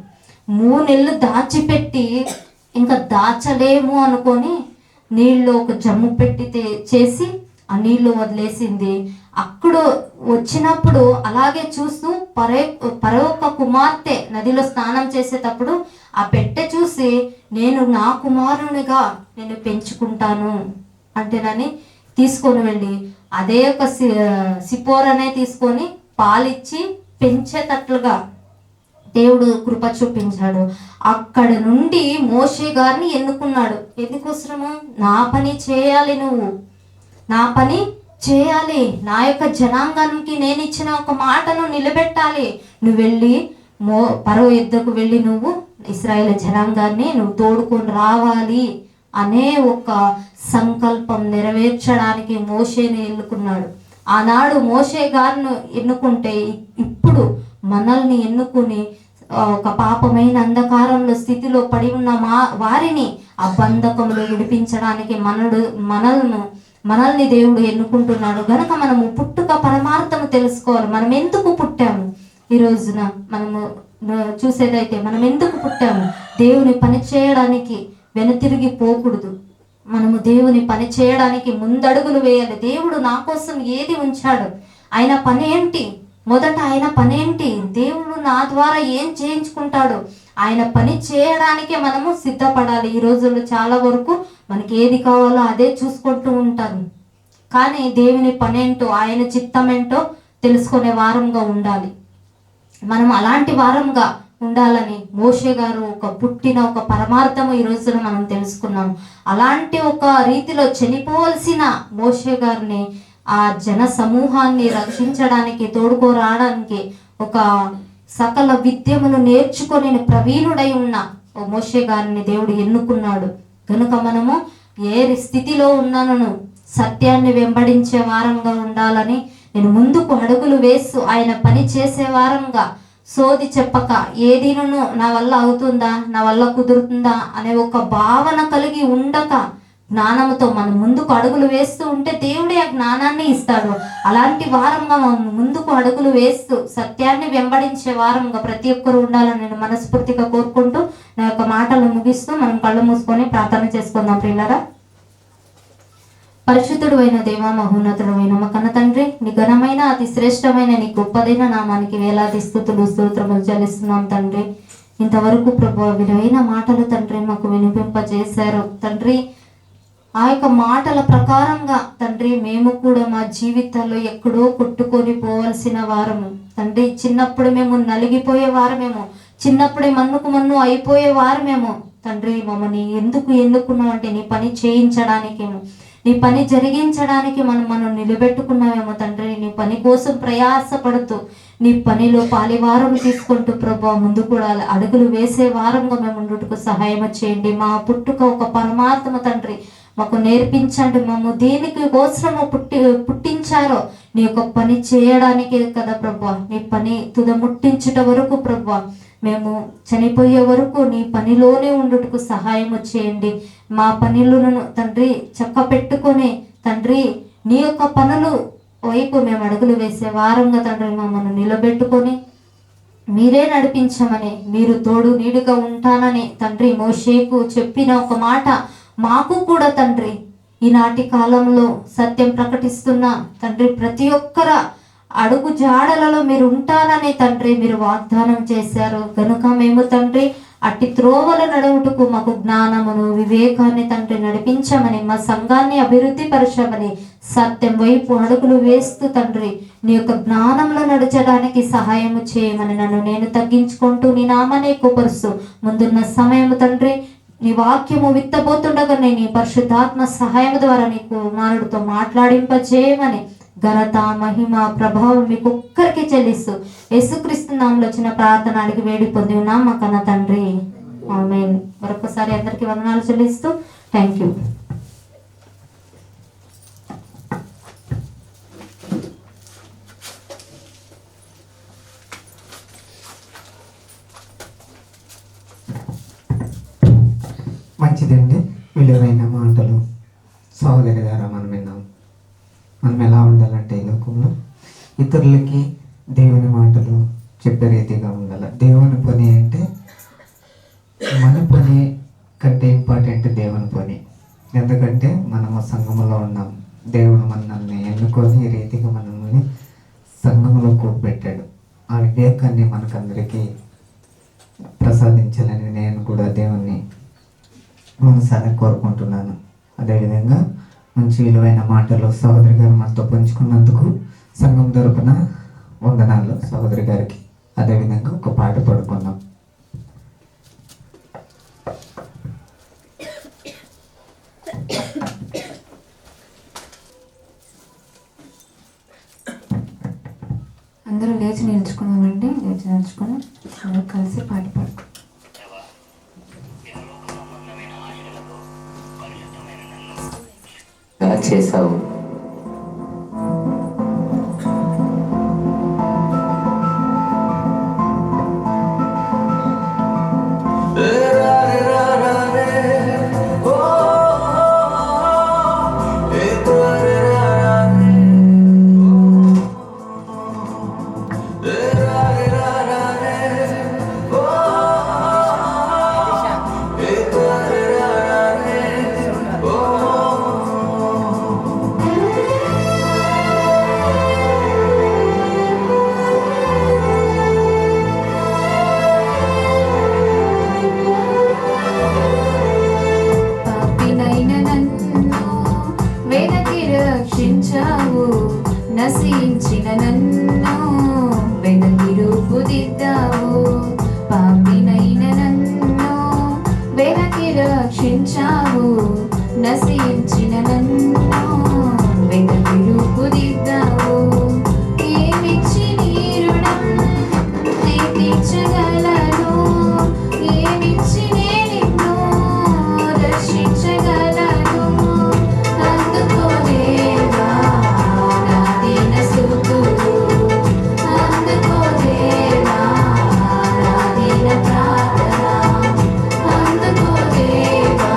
3 నెలలు దాచిపెట్టి ఇంకా దాచలేము అనుకొని నీళ్ళు ఒక జమ్ము పెట్టి చేసి ఆ నీళ్లు వదిలేసింది. అక్కడ వచ్చినప్పుడు అలాగే చూస్తూ పరొక కుమార్తె నదిలో స్నానం చేసేటప్పుడు ఆ పెట్టె చూసి, నేను నా కుమారునిగా నేను పెంచుకుంటాను అంటేనని తీసుకొని వెళ్ళి అదే ఒక సిపోరనే తీసుకొని పాలిచ్చి పెంచేటట్లుగా దేవుడు కృప చూపించాడు. అక్కడ నుండి మోషే గారిని ఎన్నుకున్నాడు. ఎందుకోసము? నా పని చేయాలి, నువ్వు నా పని చేయాలి, నా యొక్క జనాంగానికి నేను ఇచ్చిన ఒక మాటను నిలబెట్టాలి. నువ్వు వెళ్ళి ఫరో యుద్ధకు వెళ్ళి నువ్వు ఇశ్రాయేలు జనాంగాన్ని నువ్వు తోడుకొని రావాలి అనే ఒక సంకల్పం నెరవేర్చడానికి మోషేని ఎన్నుకున్నాడు. ఆనాడు మోషే గారిని ఎన్నుకుంటే ఇప్పుడు మనల్ని ఎన్నుకుని ఒక పాపమైన అంధకారంలో స్థితిలో పడి ఉన్న వారిని ఆ బంధకంలో విడిపించడానికి మనల్ని దేవుడు ఎన్నుకుంటున్నాడు. గనక మనము పుట్టుక పరమార్థము తెలుసుకోవాలి. మనం ఎందుకు పుట్టాము? ఈ రోజున మనము చూసేదైతే మనం ఎందుకు పుట్టాము? దేవుని పని చేయడానికి వెనుతిరిగి పోకూడదు. మనము దేవుని పని చేయడానికి ముందడుగులు వేయాలి. దేవుడు నా కోసం ఏది ఉంచాడు, ఆయన పని ఏంటి, మొదట ఆయన పని ఏంటి, దేవుడు నా ద్వారా ఏం చేయించుకుంటాడు, ఆయన పని చేయడానికే మనము సిద్ధపడాలి. ఈ రోజుల్లో చాలా వరకు మనకి ఏది కావాలో అదే చూసుకుంటూ ఉంటారు. కానీ దేవుని పని ఏంటో, ఆయన చిత్తం ఏంటో తెలుసుకునే వారంగా ఉండాలి. మనం అలాంటి వారంగా ఉండాలని మోషే గారు పుట్టిన ఒక పరమార్థము ఈ రోజున మనం తెలుసుకున్నాం. అలాంటి ఒక రీతిలో చనిపోవలసిన మోషే గారిని ఆ జన సమూహాన్ని రక్షించడానికి, తోడుకోరాడానికి, ఒక సకల విద్యమును నేర్చుకొని ప్రవీణుడై ఉన్న మోషే గారిని దేవుడు ఎన్నుకున్నాడు. కనుక మనము ఏ స్థితిలో ఉన్నాను సత్యాన్ని వెంబడించే వారంగా ఉండాలని, నేను ముందుకు అడుగులు వేస్తూ ఆయన పని చేసే వారంగా, సోది చెప్పక ఏదినూ నా వల్ల అవుతుందా, నా వల్ల కుదురుతుందా అనే ఒక భావన కలిగి ఉండక జ్ఞానంతో మనం ముందుకు అడుగులు వేస్తూ ఉంటే దేవుడే ఆ జ్ఞానాన్ని ఇస్తాడు. అలాంటి వారంగా మనం ముందుకు అడుగులు వేస్తూ సత్యాన్ని వెంబడించే వారంగా ప్రతి ఒక్కరు ఉండాలని నేను మనస్ఫూర్తిగా కోరుకుంటూ నా యొక్క మాటలు ముగిస్తూ మనం కళ్ళు మూసుకొని ప్రార్థన చేసుకుందాం. ప్రియులారా, పరిశుద్ధుడు అయిన దేవ, మహోన్నతుడు అయిన మా కన్న తండ్రి, నీ ఘనమైన అతి శ్రేష్టమైన నీ గొప్పదైన నామానికి వేలాది స్తుతులు స్తోత్రములు చెల్లిస్తున్నాం తండ్రి. ఇంతవరకు ప్రభు విలువైన మాటలు తండ్రి మాకు వినిపింపజేశారు తండ్రి. ఆ యొక్క మాటల ప్రకారంగా తండ్రి మేము కూడా మా జీవితాల్లో ఎక్కడో కొట్టుకొని పోవలసిన వారము తండ్రి. చిన్నప్పుడు మేము నలిగిపోయే వారమేమో, చిన్నప్పుడే మన్ను అయిపోయే వారమేమో తండ్రి. మమ్మల్ని ఎందుకు ఎన్నుకున్నావు అంటే నీ పని చేయించడానికేమో. నీ పని జరిగించడానికి మనం నిలబెట్టుకున్నావేమో తండ్రి. నీ పని కోసం ప్రయాసపడుతూ నీ పనిలో పాలివారం తీసుకుంటూ ప్రభా ముందు కూడా అడుగులు వేసే వారంగా మేము ఉండుటకు సహాయం చేయండి. మా పుట్టుక ఒక పరమాత్మ తండ్రి, మాకు నేర్పించండి. మేము దేనికి కోసము పుట్టించారో నీ యొక్క పని చేయడానికే కదా ప్రభా. నీ పని తుదముట్టించుట వరకు ప్రభా, మేము చనిపోయే వరకు నీ పనిలోనే ఉండుటకు సహాయం చేయండి. మా పనులను తండ్రి చక్క పెట్టుకొని తండ్రి నీ యొక్క పనులు వైపు మేము అడుగులు వేసే వారంగా తండ్రి మమ్మల్ని నిలబెట్టుకొని మీరే నడిపించమని, మీరు తోడు నీడుగా ఉంటానని తండ్రి మోషేకు చెప్పిన ఒక మాట మాకు కూడా తండ్రి ఈనాటి కాలంలో సత్యం ప్రకటిస్తున్న తండ్రి ప్రతి ఒక్కర అడుగు జాడలలో మీరు ఉంటానని తండ్రి మీరు వాగ్దానం చేశారు కనుక మేము తండ్రి అట్టి త్రోవల నడువుటకు మాకు జ్ఞానమును వివేకాన్ని తండ్రి నడిపించమని, మా సంఘాన్ని అభివృద్ధి పరచమని, సత్యం వైపు అడుగులు వేస్తూ తండ్రి నీ యొక్క జ్ఞానంలో నడచడానికి సహాయము చేయమని నన్ను నేను తగ్గించుకుంటూ నీ నామాన్ని ఎక్కువపరుస్తూ ముందున్న సమయము తండ్రి నీ వాక్యము విత్తబోతుండగా నీ పరిశుద్ధాత్మ సహాయం ద్వారా నీ కుమారుడితో మాట్లాడింపజేయమని ఘనత మహిమ ప్రభావం మీకు ఒక్కరికి చెల్లిస్తూ యేసుక్రీస్తు నామములో వచ్చిన ప్రార్థన అడిగి వేడి పొంది ఉన్నాం మా కన్న తండ్రి, ఆమేన్. మరొకసారి అందరికీ వందనాలు చెల్లిస్తూ థ్యాంక్ యూ.
మంచిదండి. విలువైన మాటలు సహోదరి ద్వారా మనం విన్నాం. మనం ఎలా ఉండాలంటే ఈ లోకంలో ఇతరులకి దేవుని మాటలు చెప్పే రీతిగా ఉండాలి. దేవుని పని అంటే మన పని కంటే ఇంపార్టెంట్ దేవుని పని. ఎందుకంటే మనము సంఘములో ఉన్నాం. దేవుడు మనల్ని ఎన్నుకొని ఈ రీతిగా మనల్ని సంఘంలో కూర్పెట్టాడు. ఆ వివేకాన్ని మనకందరికీ ప్రసాదించాలని నేను కూడా దేవుణ్ణి మనసారా కోరుకుంటున్నాను. అదేవిధంగా మంచి విలువైన మాటలు సహోదరి గారు మనతో పంచుకున్నందుకు సంఘం తరపున వందనాలు సహోదరి గారికి. అదేవిధంగా ఒక పాట పాడుకుందాం.
అందరూ లేచి నిల్చుకున్నామండి. లేచి నిల్చుకొని అందరూ కలిసి పాట పాడుకుంటాం.
చేసావు
నశించిన నన్ను వెనక్కి రూపుదిద్దావు. పాపినైన నన్ను వెనక్కి రక్షించావు. నశించిన నన్ను వెనక్కి రూపుదిద్దావు. ఏమిచ్చి నీ రుణం నే తీర్చగలను? ఏమిచ్చి నే నిన్ను రక్షించగలను? అందుకో దేవా ప్రార్థన అందుకో దేవా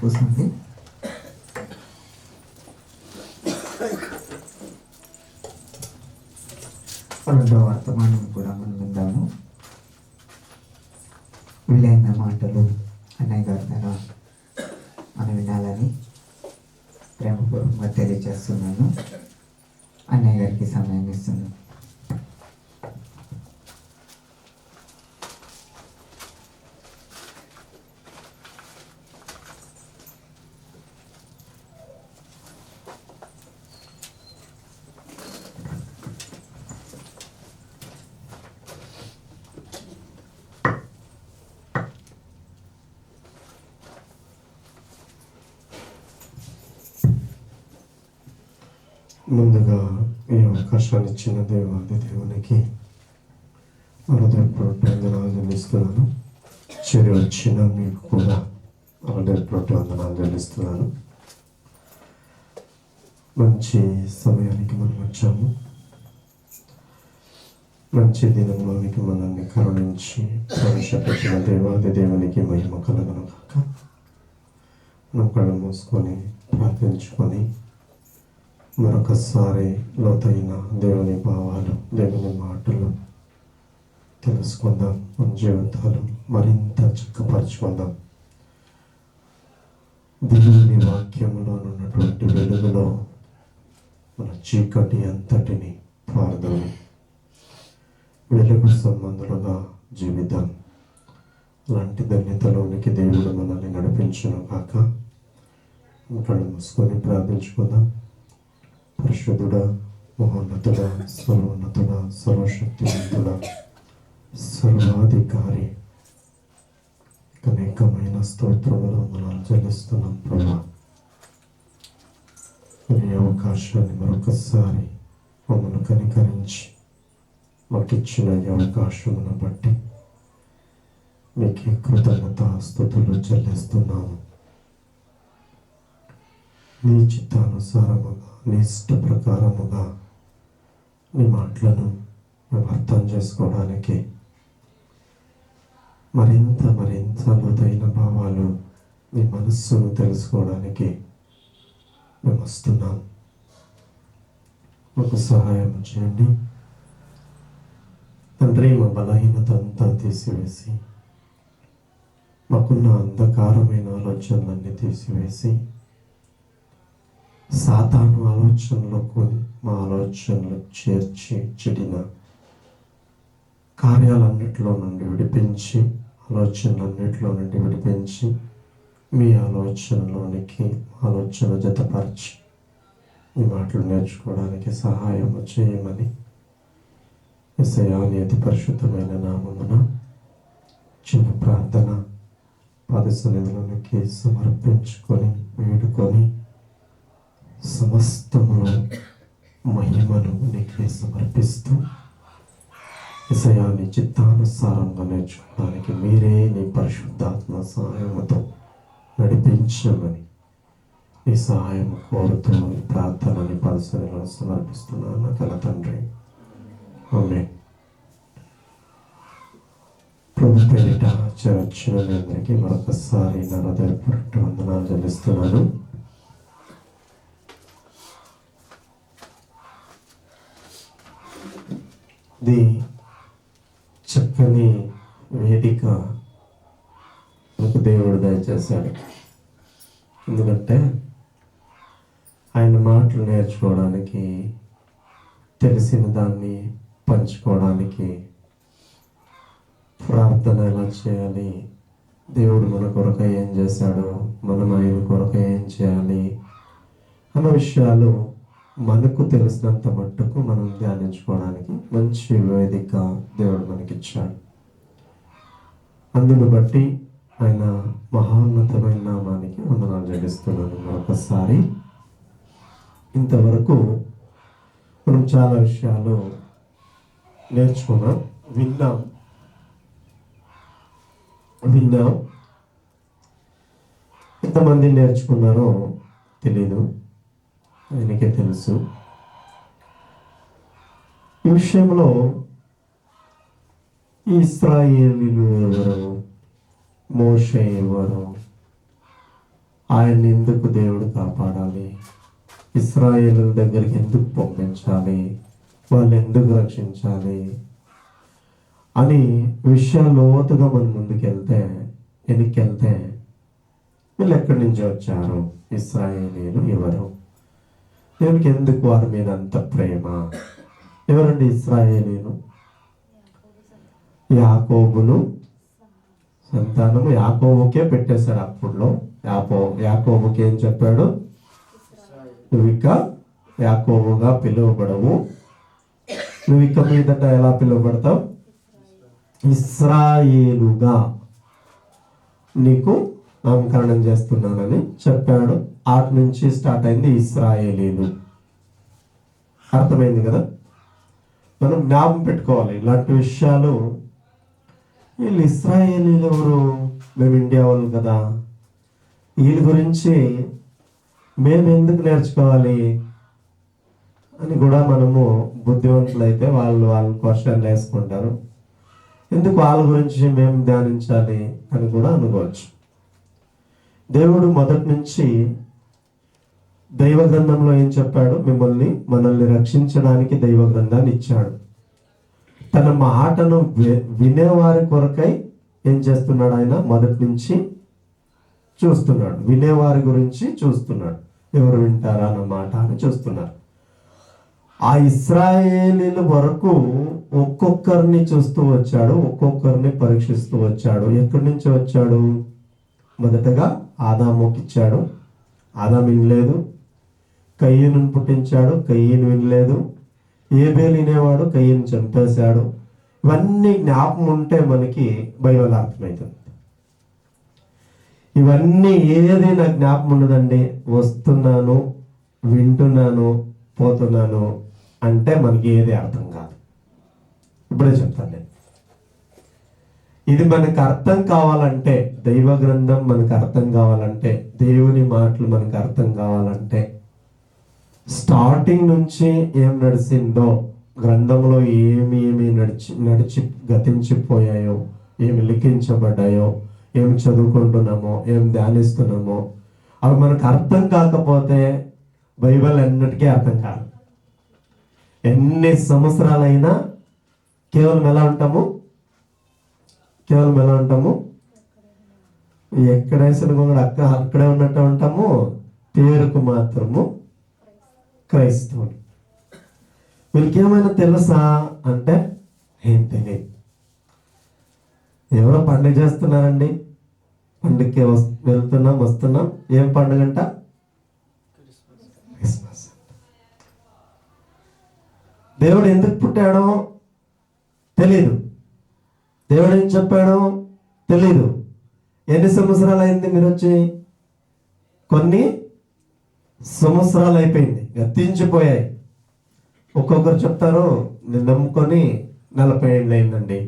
కూర్చోండి. రెండో వర్తమానం కూడా మనం విందాము. వీలైన మాటలు అన్నయ్య గారి ద్వారా మనం వినాలని ప్రేమపూర్వకంగా తెలియజేస్తున్నాను. అన్నయ్య గారికి సమయం ఇస్తున్నాను.
ముందుగా ఈ అవకాశాన్ని ఇచ్చిన దేవాది దేవునికి హృదయపూర్వక వందనాలు చెల్లిస్తున్నాను. చేరి వచ్చిన మీకు కూడా హృదయపూర్వక వందనాలు చెల్లిస్తున్నాను. మంచి సమయానికి మనం వచ్చాము. మంచి దినంలోనికి మనల్ని కరుణించి ప్రవేశపెట్టిన దేవాది దేవునికి మహిమ కలుగును కాక. మనం కళ్ళు మూసుకొని ప్రార్థించుకొని మరొకసారి లోతైన దేవుని భావాలు, దేవుని మాటలు తెలుసుకుందాం. మన జీవితాలు మరింత చక్కపరచుకుందాం. దేవుని వాక్యంలో ఉన్నటువంటి వెలుగులో మన చీకటి అంతటిని పారదాం. వెలుగు సంబంధులుగా జీవితం అలాంటి ధన్యతలోనికి దేవుడు మనల్ని నడిపించును కాక. కళ్ళు మూసుకొని ప్రార్థించుకుందాం. పరిశుద్ధుడా, మహోన్నతుడా, సర్వోన్నతుడా, సర్వశక్తివంతుడా, సర్వాధికారి, అనేకమైన స్తోత్రములు మనం చెల్లిస్తున్నాం ప్రభా. ఈ అవకాశాన్ని మరొకసారి మమ్మల్ని కనికరించి మాకిచ్చిన ఈ అవకాశమును బట్టి మీకు కృతజ్ఞతా స్తుతులు చెల్లిస్తున్నాము. నీ చిత్తానుసారముగా, నీ ఇష్ట ప్రకారముగా నీ మాటలను మేము అర్థం చేసుకోవడానికి మరింత లోతైన భావాలు, నీ మనస్సును తెలుసుకోవడానికి మేము వస్తున్నాం. మాకు సహాయం చేయండి తండ్రి. మా బలహీనత అంతా తీసివేసి, మాకున్న అంధకారమైన ఆలోచనలన్నీ తీసివేసి, సాతాను ఆలోచనలకు మా ఆలోచనలు చేర్చి చెడిన కార్యాలన్నిటిలో నుండి విడిపించి, ఆలోచనలన్నిటిలో నుండి విడిపించి, మీ ఆలోచనలోనికి ఆలోచన జతపరిచి ఈ మాటలు నేర్చుకోవడానికి సహాయం చేయమని యేసయ్యా నీ అతి పరిశుద్ధమైన నామమున చిన్న ప్రార్థన పాద సన్నిధిలోనికి సమర్పించుకొని వేడుకొని సమస్తములో మహిమను నీకే సమర్పిస్తూ యేసయ్యా నీ చిత్తానుసారంగా నేర్చుకోవడానికి మీరే నీ పరిశుద్ధాత్మ సహాయముతో నడిపించమని నీ సహాయం కోరుతూ ఈ ప్రార్థనని పరిసరలో సమర్పిస్తున్నాను నా కల తండ్రి. ఆమేన్. ప్రభు పేరిట వచ్చిన అందరికీ మరొకసారి నా హృదయపూర్వక వందనాలు చెల్లిస్తున్నాను. ఇది చక్కని వేదిక మనకు దేవుడు దయచేశాడు. ఎందుకంటే ఆయన మాటలు నేర్చుకోవడానికి, తెలిసిన దాన్ని పంచుకోవడానికి, ప్రార్థన ఎలా చేయాలి, దేవుడు మన కొరకు ఏం చేశాడు, మనం ఆయన కొరకు ఏం చేయాలి అన్న విషయాలు మనకు తెలిసినంత మట్టుకు మనం ధ్యానించుకోవడానికి మంచి వేదిక దేవుడు మనకిచ్చాడు. అందును బట్టి ఆయన మహోన్నతమైన నామానికి వందనాలు చెల్లిస్తున్నాను. మరొకసారి ఇంతవరకు మనం చాలా విషయాలు నేర్చుకున్నాం, విన్నాం. ఎంతమంది నేర్చుకున్నారో తెలీదు, ఆయనకే తెలుసు. ఈ విషయంలో ఇశ్రాయేలీయులు ఎవరు, మోషే ఎవరు, ఆయన్ని ఎందుకు దేవుడు కాపాడాలి, ఇశ్రాయేలు దగ్గరికి ఎందుకు పంపించాలి, వాళ్ళు ఎందుకు రక్షించాలి అని విషయాలు లోతుగా మన ముందుకెళ్తే వెనక్కెళ్తే వీళ్ళు ఎక్కడి నుంచి వచ్చారు, ఇశ్రాయేలీలు ఎవరు, దేవునికి ఎందుకు వారి మీద అంత ప్రేమ? ఎవరండి ఇశ్రాయేలీలు? యాకోబును సంతానము. యాకోబుకే పెట్టేశాడు అప్పుడులో. యాకోబుకి ఏం చెప్పాడు? నువ్వు ఇక యాకోబుగా పిలువబడవు, నువ్వు ఇక మీదట ఎలా పిలువబడతావు? ఇశ్రాయేలుగా నీకు నామకరణం చేస్తున్నానని చెప్పాడు. ఆటి నుంచి స్టార్ట్ అయింది ఇశ్రాయేలీలు. అర్థమైంది కదా? మనం జ్ఞాపకం పెట్టుకోవాలి ఇలాంటి విషయాలు. వీళ్ళు ఇశ్రాయేలీలు ఎవరు? మేము ఇండియా వాళ్ళు కదా, వీళ్ళ గురించి మేము ఎందుకు నేర్చుకోవాలి అని కూడా మనము బుద్ధివంతులైతే వాళ్ళు క్వశ్చన్లు వేసుకుంటారు. ఎందుకు వాళ్ళ గురించి మేము ధ్యానించాలి అని కూడా అనుకోవచ్చు. దేవుడు మొదటి నుంచి దైవ గ్రంథంలో ఏం చెప్పాడు? మనల్ని రక్షించడానికి దైవ గ్రంథాన్ని ఇచ్చాడు. తన మాటను వినేవారి కొరకై ఏం చేస్తున్నాడు? ఆయన మొదటి నుంచి చూస్తున్నాడు. వినేవారి గురించి చూస్తున్నాడు. ఎవరు వింటారా అన్న మాట అని చూస్తున్నారు. ఆ ఇశ్రాయేలీల వరకు ఒక్కొక్కరిని చూస్తూ వచ్చాడు, ఒక్కొక్కరిని పరీక్షిస్తూ వచ్చాడు. ఎక్కడి నుంచి వచ్చాడు? మొదటగా ఆదాముకి ఇచ్చాడు, ఆదాము వినలేదు. కయ్యను పుట్టించాడు, కయ్యను వినలేదు. ఏబేలు వినేవాడు, కయ్యను చంపేశాడు. ఇవన్నీ జ్ఞాపకం ఉంటే మనకి బైబిల్ అర్థమవుతుంది. ఇవన్నీ ఏది నాకు జ్ఞాపకం ఉండదండి, వస్తున్నాను, వింటున్నాను, పోతున్నాను అంటే మనకి ఏది అర్థం కాదు. ఇప్పుడే చెప్తాను నేను. ఇది మనకు అర్థం కావాలంటే, దైవ గ్రంథం మనకు అర్థం కావాలంటే, దేవుని మాటలు మనకు అర్థం కావాలంటే, స్టార్టింగ్ నుంచి ఏం నడిచిందో, గ్రంథంలో ఏమి నడిచి గతించిపోయాయో, ఏమి లిఖించబడ్డాయో, ఏం చదువుకుంటున్నామో, ఏం ధ్యానిస్తున్నామో, అవి మనకు అర్థం కాకపోతే బైబిల్ ఎన్నటికీ అర్థం కాదు. ఎన్ని సంవత్సరాలైనా కేవలం ఎలా ఉంటాము? ఎక్కడేసిన కూడా అక్కడే ఉన్నట్టు ఉంటాము. పేరుకు మాత్రము క్రైస్తవులు. వీళ్ళకి ఏమైనా తెలుసా అంటే ఏం తెలియదు. ఎవరో పండుగ చేస్తున్నారండి, పండుగకి వస్తున్నాం. ఏం పండుగ అంట? క్రిస్మస్. దేవుడు ఎందుకు పుట్టాడో తెలీదు, దేవుడు ఏం చెప్పాడో తెలీదు. ఎన్ని సంవత్సరాలు అయింది మీరు వచ్చి? కొన్ని సంవత్సరాలు అయిపోయింది, గతించిపోయాయి. ఒక్కొక్కరు చెప్తారు నేను నమ్ముకొని 40 ఏళ్ళు అయిందండి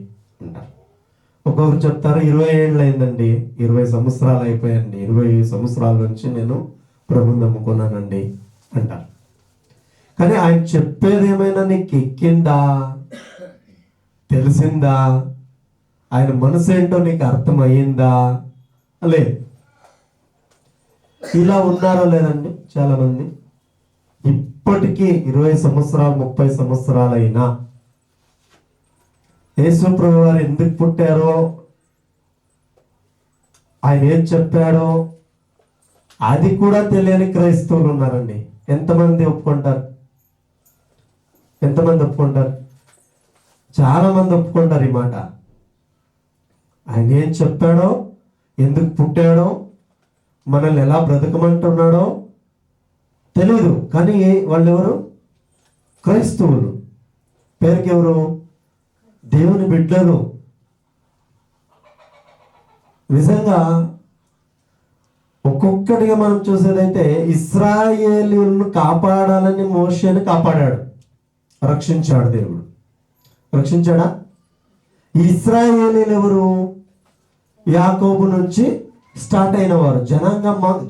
అంటారు. ఒక్కొక్కరు చెప్తారు 20 ఏళ్ళు అయిందండి, 20 సంవత్సరాలు అయిపోయాయండి, 20 సంవత్సరాల నుంచి నేను ప్రభుని నమ్ముకున్నానండి అంటారు. కానీ ఆయన చెప్పేది ఏమైనా నీకు ఎక్కిందా, తెలిసిందా? ఆయన మనసు ఏంటో నీకు అర్థమయ్యిందా? లేదు. ఇలా ఉన్నారో లేదండి చాలా మంది. ఇప్పటికీ 20 సంవత్సరాలు 30 సంవత్సరాలైనా యేసు ప్రభు వారు ఎందుకు పుట్టారో, ఆయన ఏం చెప్పాడో అది కూడా తెలియని క్రైస్తవులు ఉన్నారండి. ఎంతమంది ఒప్పుకుంటారు? చాలా మంది ఒప్పుకుంటారు ఈ మాట. ఆయన ఏం చెప్పాడో, ఎందుకు పుట్టాడో, మనల్ని ఎలా బ్రతకమంటున్నాడో తెలీదు. కానీ వాళ్ళు ఎవరు? క్రైస్తవులు. పేరుకి ఎవరు? దేవుని బిడ్డలు. నిజంగా ఒక్కొక్కటిగా మనం చూసేదైతే ఇశ్రాయేలీయులను కాపాడాలని మోషేని కాపాడాడు, రక్షించాడు. దేవుడు రక్షించాడా? ఇశ్రాయేలీయులు ఎవరు? యాకోబు నుంచి స్టార్ట్ అయిన వారు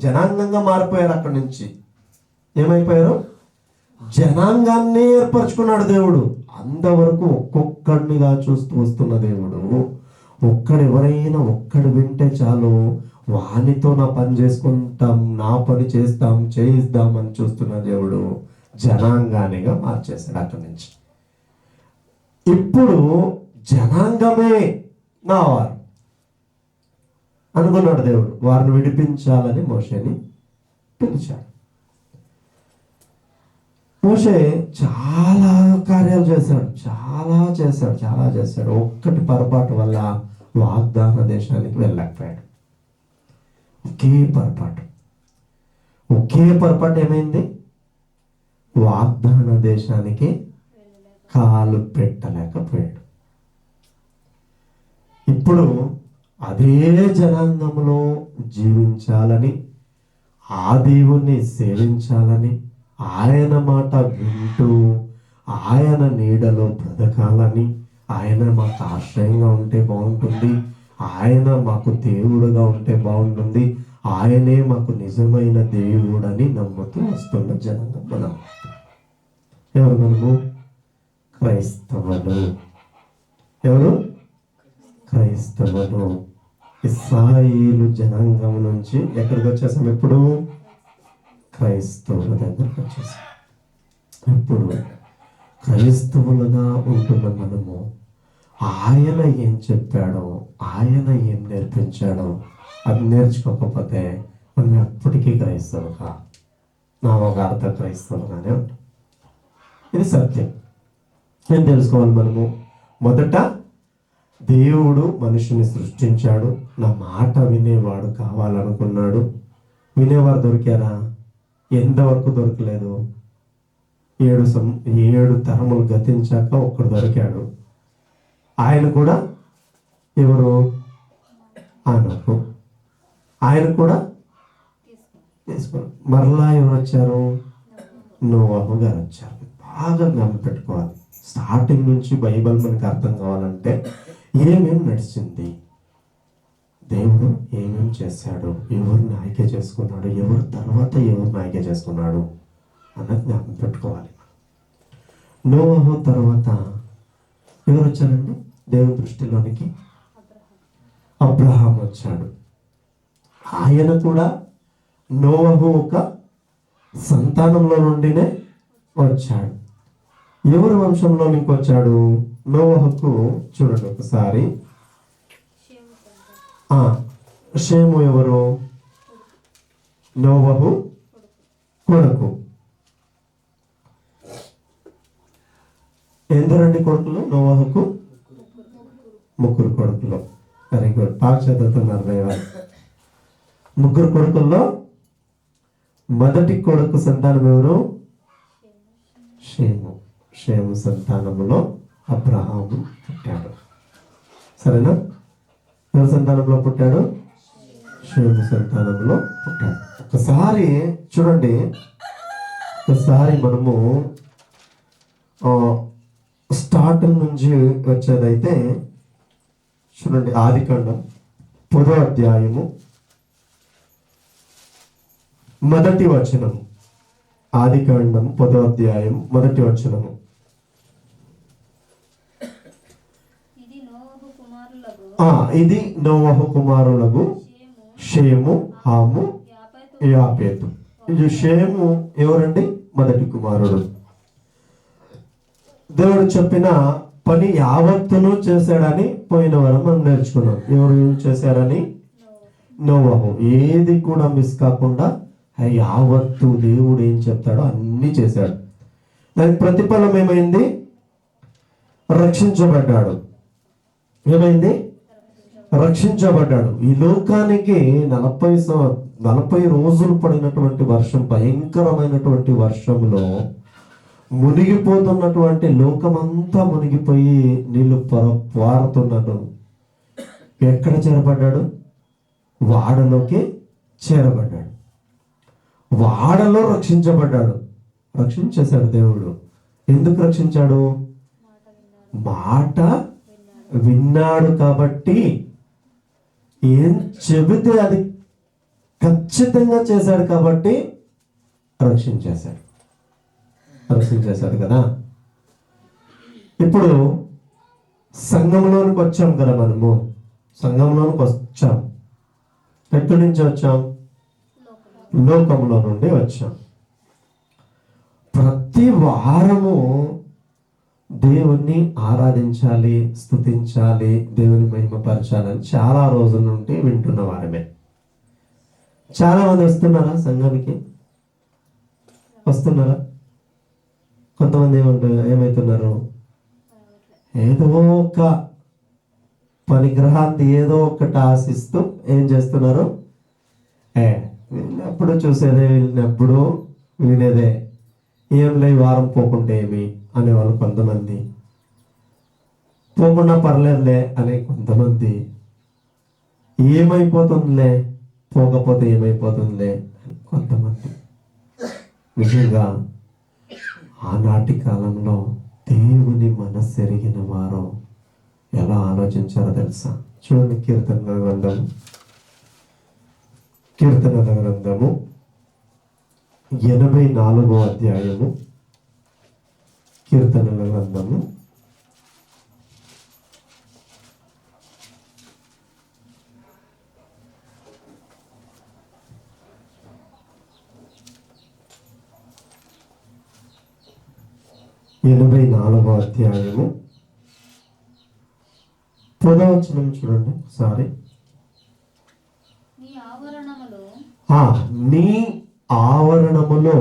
జనాంగంగా మారిపోయారు. అక్కడి నుంచి ఏమైపోయారు? జనాంగాన్ని ఏర్పరచుకున్నాడు దేవుడు. అంతవరకు ఒక్కొక్కడినిగా చూస్తూ వస్తున్న దేవుడు ఎవరైనా ఒక్కడు వింటే చాలు, వానితో నా పని చేసుకుంటాం, నా పని చేయిద్దాం అని చూస్తున్న దేవుడు జనాంగానిగా మార్చేశాడు అక్కడి నుంచి. ఇప్పుడు జనాంగమే నా వారు అనుకున్నాడు దేవుడు. వారిని విడిపించాలని మోషేని పిలిచాడు. మోషే చాలా కార్యాలు చేశాడు, చాలా చేశాడు. ఒక్కటి పొరపాటు వల్ల వాగ్దాన దేశానికి వెళ్ళలేకపోయాడు. ఒకే పొరపాటు ఏమైంది? వాగ్దాన దేశానికి కాలు పెట్టలేకపోయాడు. ఇప్పుడు అదే జనాంగంలో జీవించాలని, ఆ దేవుణ్ణి సేవించాలని, ఆయన మాట వింటూ ఆయన నీడలో బ్రతకాలని, ఆయన మాకు ఆశ్రయంగా ఉంటే బాగుంటుంది, ఆయన మాకు దేవుడుగా ఉంటే బాగుంటుంది, ఆయనే మాకు నిజమైన దేవుడని నమ్ముతూ వస్తున్న జనాంగం మనం. ఎవరు మనము? క్రైస్తవులు. ఎవరు? క్రైస్తవులు. ఇశ్రాయేలు జనాంగం నుంచి ఎక్కడికి వచ్చేసాం? ఇప్పుడు క్రైస్తవుల దగ్గరకు వచ్చేసాం. ఇప్పుడు క్రైస్తవులుగా ఉంటున్న మనము ఆయన ఏం చెప్పాడో, ఆయన ఏం నేర్పించాడో అది నేర్చుకోకపోతే మనం ఎప్పటికీ క్రైస్తవులుగా, నామకార్థ క్రైస్తవులుగానే ఉంటాం. ఇది సత్యం. ఏం తెలుసుకోవాలి మనము? మొదట దేవుడు మనిషిని సృష్టించాడు, నా మాట వినేవాడు కావాలనుకున్నాడు. వినేవారు దొరికారా? ఎంతవరకు దొరకలేదు. 7 తరములు గతించాక ఒక్కడు దొరికాడు. ఆయన కూడా ఎవరు? ఆనోకు. ఆయన కూడా తీసుకున్నారు. మరలా ఎవరు వచ్చారు? నోవాహు గారు వచ్చారు. బాగా జ్ఞాపకం పెట్టుకోవాలి. స్టార్టింగ్ నుంచి బైబిల్ మనకు అర్థం కావాలంటే ఏమేమి నడిచింది, దేవుడు ఏమేమి చేశాడు, ఎవరిని ఆಯ್ಕೆ చేసుకున్నాడు, ఎవరి తర్వాత ఎవరిని ఆಯ್ಕೆ చేసుకున్నాడు అన్నది జ్ఞాపకం పెట్టుకోవాలి. నోవాహు తర్వాత ఎవరు వచ్చారండి దేవుని దృష్టిలోనికి? అబ్రహాం వచ్చాడు. ఆయన కూడా నోవాహు ఒక సంతానంలో నుండినే వచ్చాడు. ఎవరి వంశంలో నుంచి వచ్చాడు? నోవాహుకు చూడండి ఒకసారి. షేము ఎవరు? నోవాహు కొడుకు. ఎందరండి కొడుకులు నోవాహుకు? 3 కొడుకులు. Very good. బాగా చదువుతున్నారు దేవారు. 3 కొడుకుల్లో మొదటి కొడుకు సంతానం ఎవరు? షేము. షేము సంతానములో అబ్రహాము పుట్టాడు. సరేనా? ఎవరి సంతానంలో పుట్టాడు? షేము సంతానంలో పుట్టాడు. ఒకసారి చూడండి, ఒకసారి మనము స్టార్టింగ్ నుంచి వచ్చేదైతే చూడండి, ఆదికాండం 10వ అధ్యాయము 1వ వచనము. ఆదికాండం 10వ అధ్యాయం 1వ వచనము. ఇది నోవహు కుమారులకు షేము, హాము, యాపేతు. ఇది షేము ఎవరండి? మొదటి కుమారుడు. దేవుడు చెప్పిన పని యావత్తును చేశాడని పోయిన వారం మనం నేర్చుకున్నాం. ఎవరు చేశారని? నోవహు. ఏది కూడా మిస్ కాకుండా యావత్తు దేవుడు ఏం చెప్తాడో అన్ని చేశాడు. దానికి ప్రతిఫలం ఏమైంది? రక్షించబడ్డాడు. ఏమైంది? రక్షించబడ్డాడు. ఈ లోకానికి 40 రోజులు పడినటువంటి వర్షం, భయంకరమైనటువంటి వర్షంలో మునిగిపోతున్నటువంటి లోకమంతా మునిగిపోయి నీళ్లు పారుతున్నట్టు ఎక్కడ చేరబడ్డాడు? వాడలోకి చేరబడ్డాడు. వాడలో రక్షించబడ్డాడు. రక్షించేశాడు దేవుడు. ఎందుకు రక్షించాడు? మాట విన్నాడు కాబట్టి, ఏం చెబితే అది ఖచ్చితంగా చేశాడు కాబట్టి రక్షించేశాడు కదా. ఇప్పుడు సంఘంలోనికి వచ్చాం కదా, మనము సంఘంలోనికి వచ్చాం. ఎక్కడి నుంచి వచ్చాం? లోకంలో నుండి వచ్చాం. ప్రతి వారము దేవుణ్ణి ఆరాధించాలి, స్తుతించాలి, దేవుని మహిమపరచాలని చాలా రోజుల నుండి వింటున్న వారమే. చాలా మంది వస్తున్నారా సంఘానికి? వస్తున్నారా? కొంతమంది ఏమవుతున్నారు? ఏదో ఒక పరిగ్రహాన్ని ఏదో ఒకటి ఆశిస్తూ ఏం చేస్తున్నారు? వీళ్ళెప్పుడు చూసేదే, వీళ్ళెప్పుడు వినేదే, ఏం లే వారం పోకుంటే ఏమి అనేవాళ్ళు కొంతమంది, పోకుండా పర్లేదులే అనే కొంతమంది, ఏమైపోతుందిలే పోకపోతే ఏమైపోతుందిలే కొంతమంది. నిజంగా ఆనాటి కాలంలో దేవుని మనస్సు ఎరిగిన వారు ఎలా ఆలోచించారో తెలుసా? చూడండి, కీర్తనల గ్రంథము 84వ అధ్యాయము. కీర్తనల గ్రంథము 84వ అధ్యాయము 10వ వచనం చూడండి ఒకసారి. నీ ఆవరణములో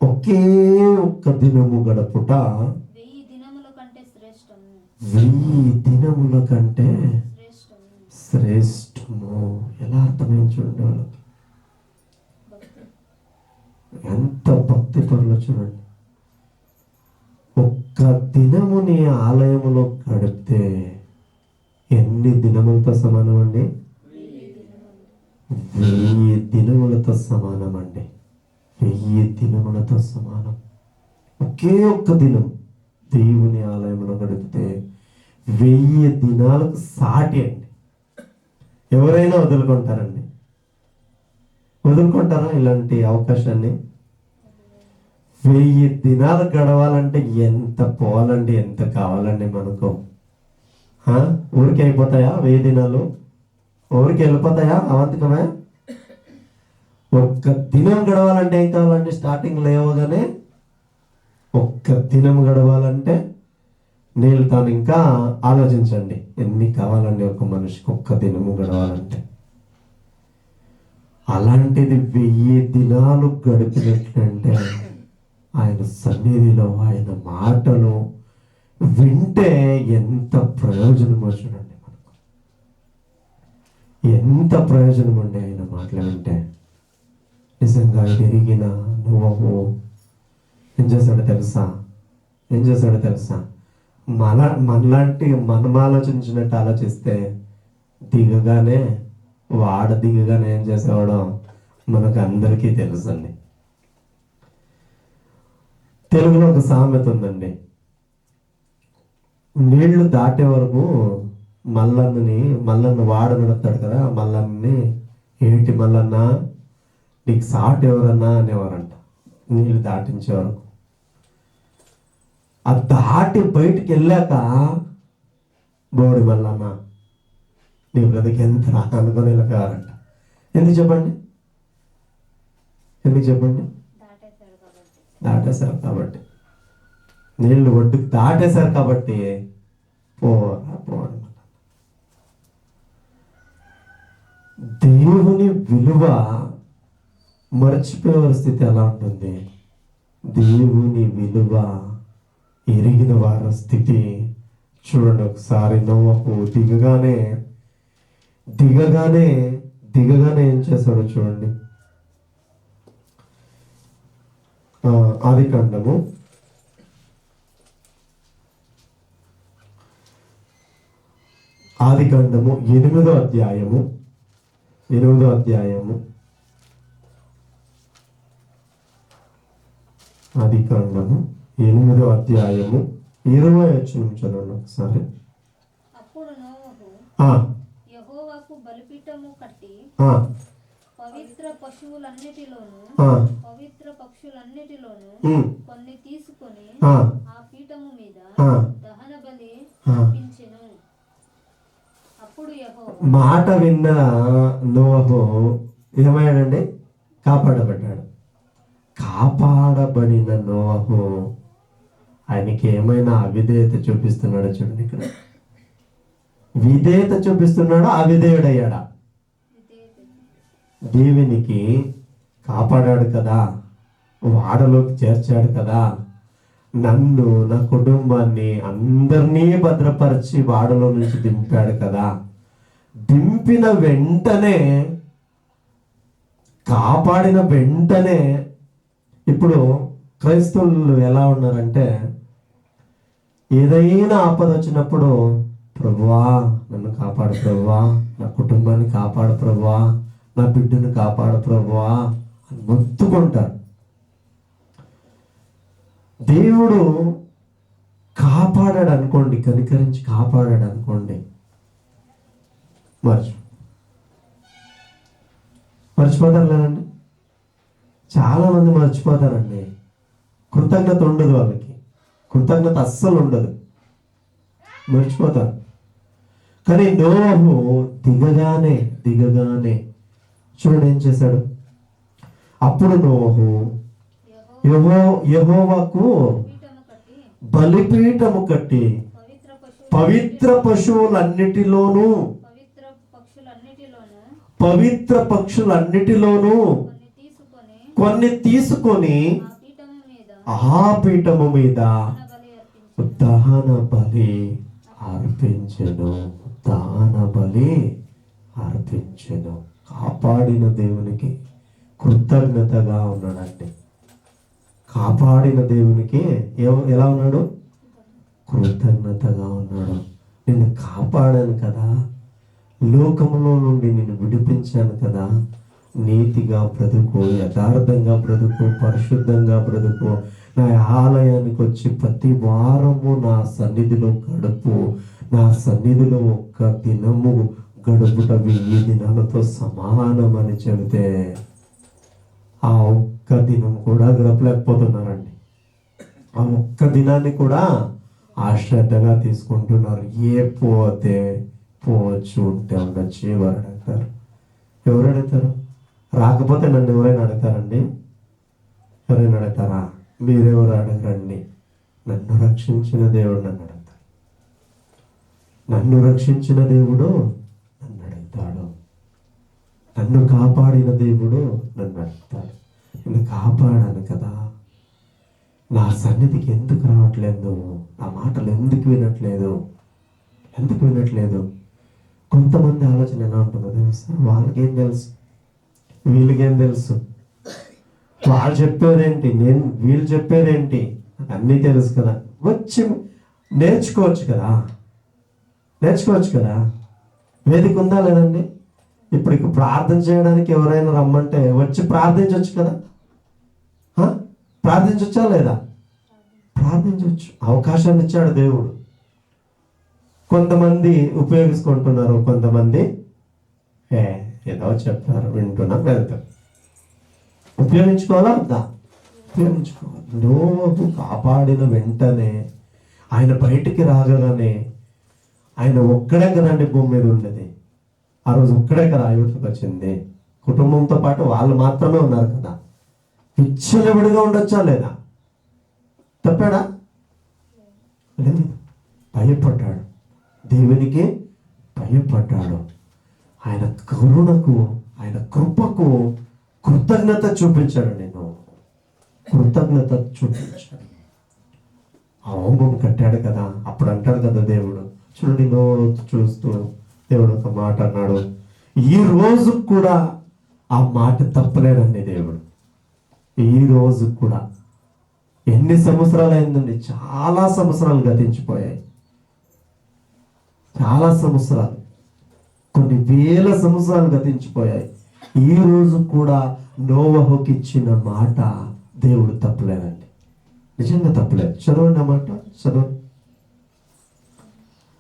ఒకే ఒక్క దినము గడుపుట 1000 దినముల కంటే శ్రేష్టము. ఎలా అర్థమైంది చూడండి వాళ్ళకి. ఎంత భక్తి పరులు చూడండి. ఒక్క దినముని ఆలయములో గడిపితే ఎన్ని దినములతో సమానం అండి? 1000 దినములతో సమానం అండి. 1000 దినములతో సమానం. ఒకే ఒక్క దినం దేవుని ఆలయంలో గడిపితే 1000 దినాలకు సాటి అండి. ఎవరైనా వదులుకుంటారండి? వదులుకుంటారా ఇలాంటి అవకాశాన్ని? 1000 దినాలు గడవాలంటే ఎంత పోవాలండి, ఎంత కావాలండి మనకు? ఊరికి అయిపోతాయా 1000 దినాలు? ఊరికి వెళ్ళిపోతాయా అవంతికమే? ఒక్క దినం గడవాలంటే ఏం కావాలండి? స్టార్టింగ్ లేవగానే ఒక్క దినం గడవాలంటే నీళ్ళు తాను ఇంకా ఆలోచించండి ఎన్ని కావాలండి ఒక మనిషికి ఒక్క దినము గడవాలంటే. అలాంటిది 1000 దినాలు గడిపినట్లంటే ఆయన సన్నిధిలో ఆయన మాటలు వింటే ఎంత ప్రయోజనమో చూడండి మనకు. ఎంత ప్రయోజనం అండి ఆయన మాటలు వింటే. నిజంగా ఎరిగిన నువ్వు ఏం చేశాడో తెలుసా? మనలాంటి మనం ఆలోచించినట్టు ఆలోచిస్తే దిగగానే ఏం చేసేవాడో మనకు అందరికీ తెలుసండి. తెలుగులో ఒక సామెత ఉందండి. నీళ్లు దాటే వరకు మల్లన్న వాడు నడుపుతాడు కదా, మల్లన్నని ఏంటి మల్లన్న నీకు సాటి ఎవరన్నా అనేవారంట నీళ్ళు దాటించే వరకు. ఆ దాటి బయటికి వెళ్ళాక బోడి మల్లన్న నీ బ్రతికి ఎంత అనుకుని వెళ్ళిపోయారంట. ఎందుకు చెప్పండి? దాటేశారు కాబట్టి, నీళ్ళు ఒడ్డుకు దాటేశారు కాబట్టి పోవడం. దేవుని విలువ మర్చిపోయే స్థితి ఎలా ఉంటుంది? దేవుని విలువ ఎరిగిన వారి స్థితి చూడండి ఒకసారి. నోవహు దిగగానే ఏం చేశాడో చూడండి. ఆదికాండము 8వ అధ్యాయము 8వ అధ్యాయము ఆదికాండము 8వ అధ్యాయము 20వ వచనం చదవండి ఒకసారి.
అప్పుడు నోవహు యెహోవాకు బలిపీఠము కట్టి పవిత్ర పశువులన్నిటిలోను పవిత్ర పక్షులన్నిటిలోను కొన్ని తీసుకొని ఆ పీఠము మీద దహన బలి అర్పించెను. అప్పుడు అప్పుడు యెహోవా
మాట విన్న నోవహు ఏమయ్యాడండి? కాపాడబడ్డాడు. కాపాడబడిన నోవహు ఆయనకి ఏమైనా అవిధేయత చూపిస్తున్నాడో చూడండి. ఇక్కడ విధేయత చూపిస్తున్నాడా, అవిధేయుడయ్యాడా? దేవునికి కాపాడాడు కదా, వాడలోకి చేర్చాడు కదా, నన్ను నా కుటుంబాన్ని అందరినీ భద్రపరిచి వాడలో నుంచి దింపాడు కదా. దింపిన వెంటనే, కాపాడిన వెంటనే ఇప్పుడు క్రైస్తవులు ఎలా ఉన్నారంటే, ఏదైనా ఆపద వచ్చినప్పుడు ప్రభువా నన్ను కాపాడు ప్రభువా, నా కుటుంబాన్ని కాపాడు ప్రభువా, నా బిడ్డను కాపాడు ప్రభువా అని మొత్తుకుంటారు. దేవుడు కాపాడాడు అనుకోండి, కనికరించి కాపాడాడు అనుకోండి, మర్చిపోతారు లేదండి. చాలా మంది మర్చిపోతారండి. కృతజ్ఞత ఉండదు వాళ్ళకి, కృతజ్ఞత అస్సలు ఉండదు, మర్చిపోతారు. కానీ నోవహు దిగగానే చూడండి ఏం చేశాడు. అప్పుడు నోవహు యెహోవాకు బలిపీఠము కట్టి పవిత్ర పశువులన్నిటిలోనూ కొన్ని తీసుకొని ఆ పీఠము మీద దహన బలి అర్పించెను. కాపాడిన దేవునికి కృతజ్ఞతగా ఉన్నాడండి. కాపాడిన దేవునికి ఎలా ఉన్నాడు? కృతజ్ఞతగా ఉన్నాడు. నిన్ను కాపాడాను కదా, లోకములో నుండి నిన్ను విడిపించాను కదా, నీతిగా బ్రతుకు, యథార్థంగా బ్రతుకు, పరిశుద్ధంగా బ్రతుకు, నా ఆలయానికి వచ్చి ప్రతి వారము నా సన్నిధిలో గడుపు. నా సన్నిధిలో ఒక్క దినము గడుపుట 1000 దినాలతో సమానమని చెబితే ఆ ఒక్క దినం కూడా గడపలేకపోతున్నారండి. ఆ ఒక్క దినాన్ని కూడా అశ్రద్ధగా తీసుకుంటున్నారు. పోతే పోవచ్చు, ఉంటే ఉండొచ్చు. ఎవరు అడుగుతారు? రాకపోతే నన్ను ఎవరైనా అడుగుతారండి? ఎవరైనా అడుగుతారా? మీరెవరు అడగరండి. నన్ను రక్షించిన దేవుడు నన్ను అడుగుతాడు. నన్ను రక్షించిన దేవుడు నన్ను అడుగుతాడు. నన్ను కాపాడిన దేవుడు నన్ను అడుగుతాడు. నిన్ను కాపాడాను కదా, నా సన్నిధికి ఎందుకు రావట్లేదు? నా మాటలు ఎందుకు వినట్లేదు? కొంతమంది ఆలోచన ఎలా ఉంటుందో తెలుసా? వాళ్ళకేం తెలుసు, వీళ్ళకేం తెలుసు? వాళ్ళు చెప్పేదేంటి, వీళ్ళు చెప్పేదేంటి? అన్నీ తెలుసు కదా, వచ్చి నేర్చుకోవచ్చు కదా. వేదిక ఉందా లేదండి? ఇప్పుడు ప్రార్థన చేయడానికి ఎవరైనా రమ్మంటే వచ్చి ప్రార్థించవచ్చు కదా. ప్రార్థించవచ్చా లేదా? ప్రార్థించవచ్చు. అవకాశాన్ని ఇచ్చాడు దేవుడు. కొంతమంది ఉపయోగించుకుంటున్నారు, కొంతమంది ఏదో చెప్పారు వింటున్నా వెళ్తారు. ఉపయోగించుకోవాలా వద్దా? ఉపయోగించుకోవాలి. నోవహు కాపాడిన వెంటనే, ఆయన బయటికి రాగానే, ఆయన ఒక్కడే కదండి భూమి మీద ఉండేది. ఆ రోజు ఒక్కడే కదా యువతకు వచ్చింది. కుటుంబంతో పాటు వాళ్ళు మాత్రమే ఉన్నారు కదా. విచ్చలవిడిగా ఉండొచ్చా లేదా? తప్పాడా? లేదు. భయపడ్డాడు, దేవునికి భయపడ్డాడు. ఆయన కరుణకు, ఆయన కృపకు కృతజ్ఞత చూపించాడు. కృతజ్ఞత చూపించాడు. ఆ హోమం కట్టాడు కదా, అప్పుడు అంటాడు కదా దేవుడు, చూడండి చూస్తూ దేవుడు ఒక మాట అన్నాడు. ఈ రోజు కూడా ఆ మాట తప్పలేదండి దేవుడు. ఈ రోజు కూడా ఎన్ని సంవత్సరాలు అయిందండి? చాలా సంవత్సరాలు గతించిపోయాయి. చాలా సంవత్సరాలు, కొన్ని వేల సంవత్సరాలు గతించిపోయాయి. ఈ రోజు కూడా నోవహుకి ఇచ్చిన మాట దేవుడు తప్పలేదండి. నిజంగా తప్పలేదు. చదవండి అన్నమాట, చదవండి.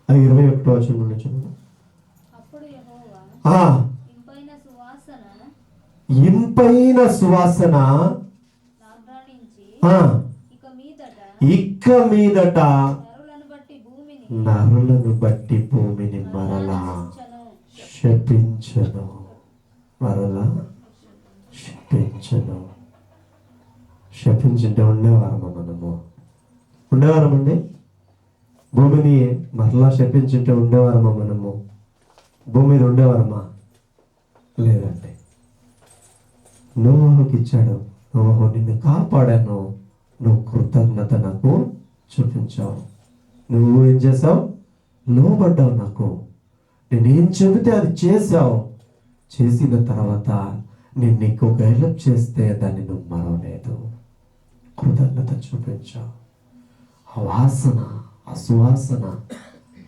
21వ వచనం నుండి చదవండి. ఇంపైన సువాసన ఇక మీదట నరులను బట్టి భూమిని మరలా మరలా శపించను. శపించుంటే ఉండేవారమా మనము? ఉండేవారమండి? భూమిని మరలా శపించుంటే ఉండేవారమా మనము? భూమి మీద ఉండేవారమా? లేదండి. నోవాహుకి ఇచ్చాడు. నోవాహు, నిన్ను కాపాడాను, నువ్వు కృతజ్ఞత నాకు చూపించావు, నువ్వు ఏం చేసావు? లోబడ్డావు నాకు, నేనేం చెబితే అది చేసావు. చేసిన తర్వాత నేను నీకు ఒక హెల్ప్ చేస్తే దాన్ని నువ్వు మరవలేదు, కృతజ్ఞత చూపించావు. ఆ వాసన, ఆ సువాసన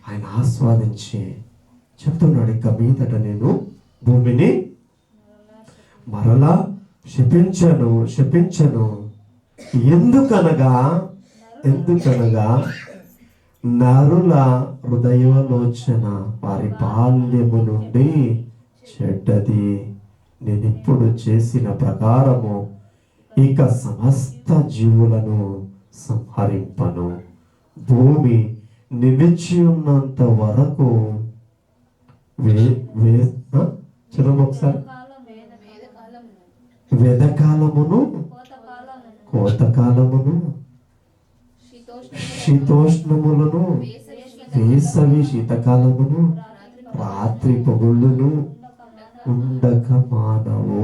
ఆయన ఆస్వాదించి చెప్తున్నాడు, ఇక మీదట నేను భూమిని మరలా శపించను. ఎందుకనగా నరుల హృదయాలోచన వారి బాల్యము నుండి చెడ్డది. నేను ఇప్పుడు చేసిన ప్రకారము ఇక సమస్త జీవులను సంహరింపను. భూమి నిలిచి ఉన్నంత వరకు చదువు ఒకసారి. వెదకాలమును కోతకాలమును శీతోష్ణములను వేసవి శీతకాలమును రాత్రి పగుళ్ళును ఉండక మానవు.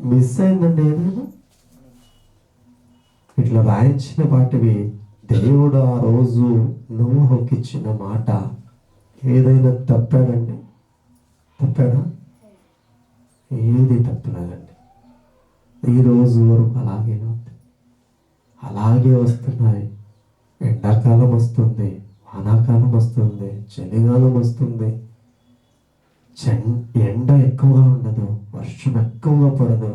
మిస్ అయిందండి ఏదైనా? ఇట్లా రాయించిన వాటివి దేవుడు ఆ రోజు నోవాహుకి ఇచ్చిన మాట ఏదైనా తప్పాడండి? తప్పాడా? ఏది తప్పలేదండి. ఈ రోజు వరకు అలాగే ఉంది, అలాగే వస్తున్నాయి. ఎండాకాలం వస్తుంది, వానాకాలం వస్తుంది, చలికాలం వస్తుంది. ఎండ ఎక్కువగా ఉండదు, వర్షం ఎక్కువగా పడదు.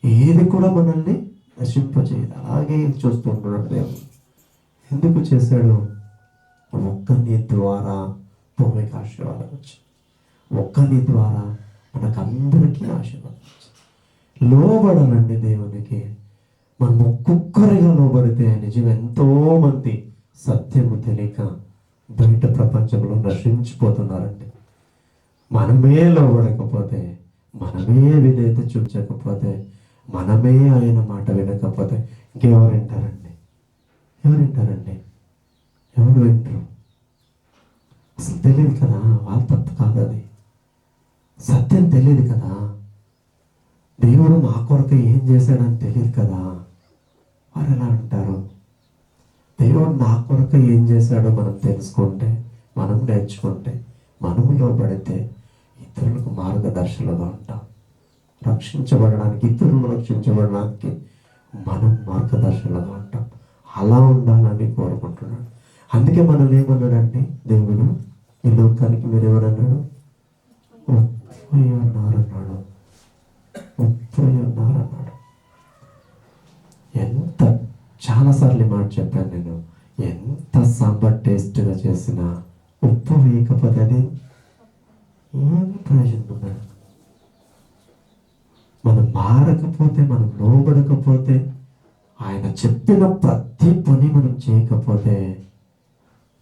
ఏది కూడా మనల్ని నశింపచేయదు. అలాగే చూస్తుంటున్నాడు దేవుడు. ఎందుకు చేశాడు? ఒక్కని ద్వారా భూమికి ఆశీర్వాదం వచ్చింది, ఒక్కని ద్వారా మనకందరికీ ఆశీర్వాదం వచ్చింది. లోబడాలండి దేవునికి. మనం ఒక్కొక్కరిగా లోబడితే నిజం ఎంతో మంది సత్యము తెలియక బయట ప్రపంచంలో నశించిపోతున్నారండి. మనమే లోబడకపోతే, మనమే విధేయత చూపించకపోతే, మనమే ఆయన మాట వినకపోతే ఇంకెవరు వింటారండి? ఎవరు వింటారండి? ఎవరు వింటారు? అసలు తెలియదు కదా, వాళ్ళ తప్పు కాదు అది. సత్యం తెలియదు కదా, దేవుడు మా కొరకు ఏం చేశాడని తెలియదు కదా. వారు ఎలా అంటారు? దేవుడు నా కొరకు ఏం చేశాడో మనం తెలుసుకుంటే, మనం నేర్చుకుంటే, మనము లోబడితే ఇతరులకు మార్గదర్శులుగా ఉంటాం. రక్షించబడడానికి, ఇతరులు రక్షించబడడానికి మనం మార్గదర్శులుగా ఉంటాం. అలా ఉండాలని కోరుకుంటున్నాడు. అందుకే మనల్ని ఏమన్నాడండి దేవుడు? ఈ లోకానికి మీరు ఎవరన్నాడు? ఉప్పై ఉన్నారన్నాడు. ఎంత చాలాసార్లు మాట చెప్పాను నేను. ఎంత సాంబార్ టేస్ట్గా చేసినా ఉప్పు వేయకపోతే అది ఏం ప్రయోజనం ఉండదు. మనం మారకపోతే, మనం లోబడకపోతే, ఆయన చెప్పిన ప్రతి పని మనం చేయకపోతే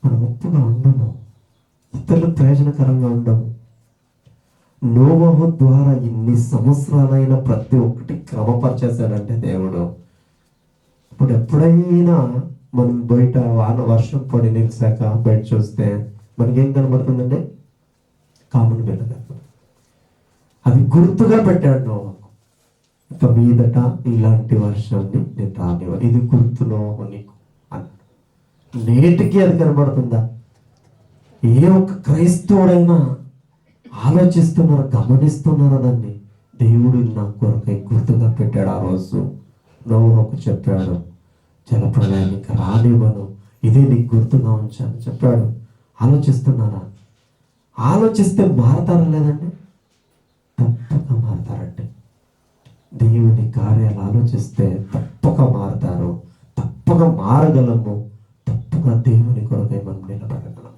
మనం ఉప్పుగా ఉండము, ఇతరులకు ప్రయోజనకరంగా ఉండము. నోవాహు ద్వారా ఇన్ని సంవత్సరాలైన ప్రతి ఒక్కటి క్రమపరిచేశాడంటే దేవుడు. ఇప్పుడు ఎప్పుడైనా మనం బయట వర్షం పడి నిలిచాక బయట చూస్తే మనకేం కనబడుతుందండి? కామన్ వెలుగు. అది గుర్తుగా పెట్టాడు నోవాహు. ఇక మీదట ఇలాంటి వర్షాన్ని నేను రానివ్వను, ఇది గుర్తులో నీకు అని. నేటికి అది కనబడుతుందా? ఏ ఒక్క క్రైస్తవుడైనా ఆలోచిస్తున్నారా, గమనిస్తున్నారా దాన్ని? దేవుడు నా కొరకై గుర్తుగా పెట్టాడు. ఆ రోజు నోవాహుకు చెప్పాడు, జలప్రళయానికి రానివ్వను, ఇదే నీకు గుర్తుగా ఉంచాను చెప్పాడు. ఆలోచిస్తున్నారా? ఆలోచిస్తే మారతారా లేదండి? తప్పక మారతారండి. దేవుని కార్యాలు ఆలోచిస్తే తప్పక మారతారు, తప్పక మారగలము, తప్పక దేవుని కొరకై మనం నిలబడగలం.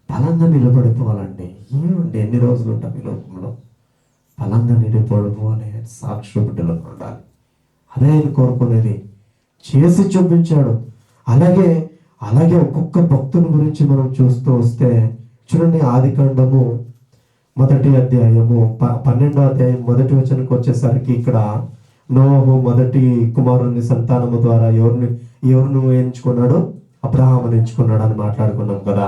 బలంగా నిలబడిపోవాలండి. ఏమండి ఎన్ని రోజులు ఉంటాం ఈ లోకంలో? బలంగా నిలబడిపోవాలి, సాక్షి బిడ్డలు ఉండాలి. అదే ఆయన కోరుకునేది. చేసి చూపించాడు. అలాగే ఒక్కొక్క భక్తుని గురించి మనం చూస్తూ వస్తే చూడండి, ఆదికాండము మొదటి అధ్యాయము 12వ అధ్యాయం మొదటి వచనంకి వచ్చేసరికి ఇక్కడ నోహు మొదటి కుమారుని సంతానము ద్వారా ఎవరిని ఎంచుకున్నాడు? అబ్రహామును ఎంచుకున్నాడు అని మాట్లాడుకున్నాం కదా.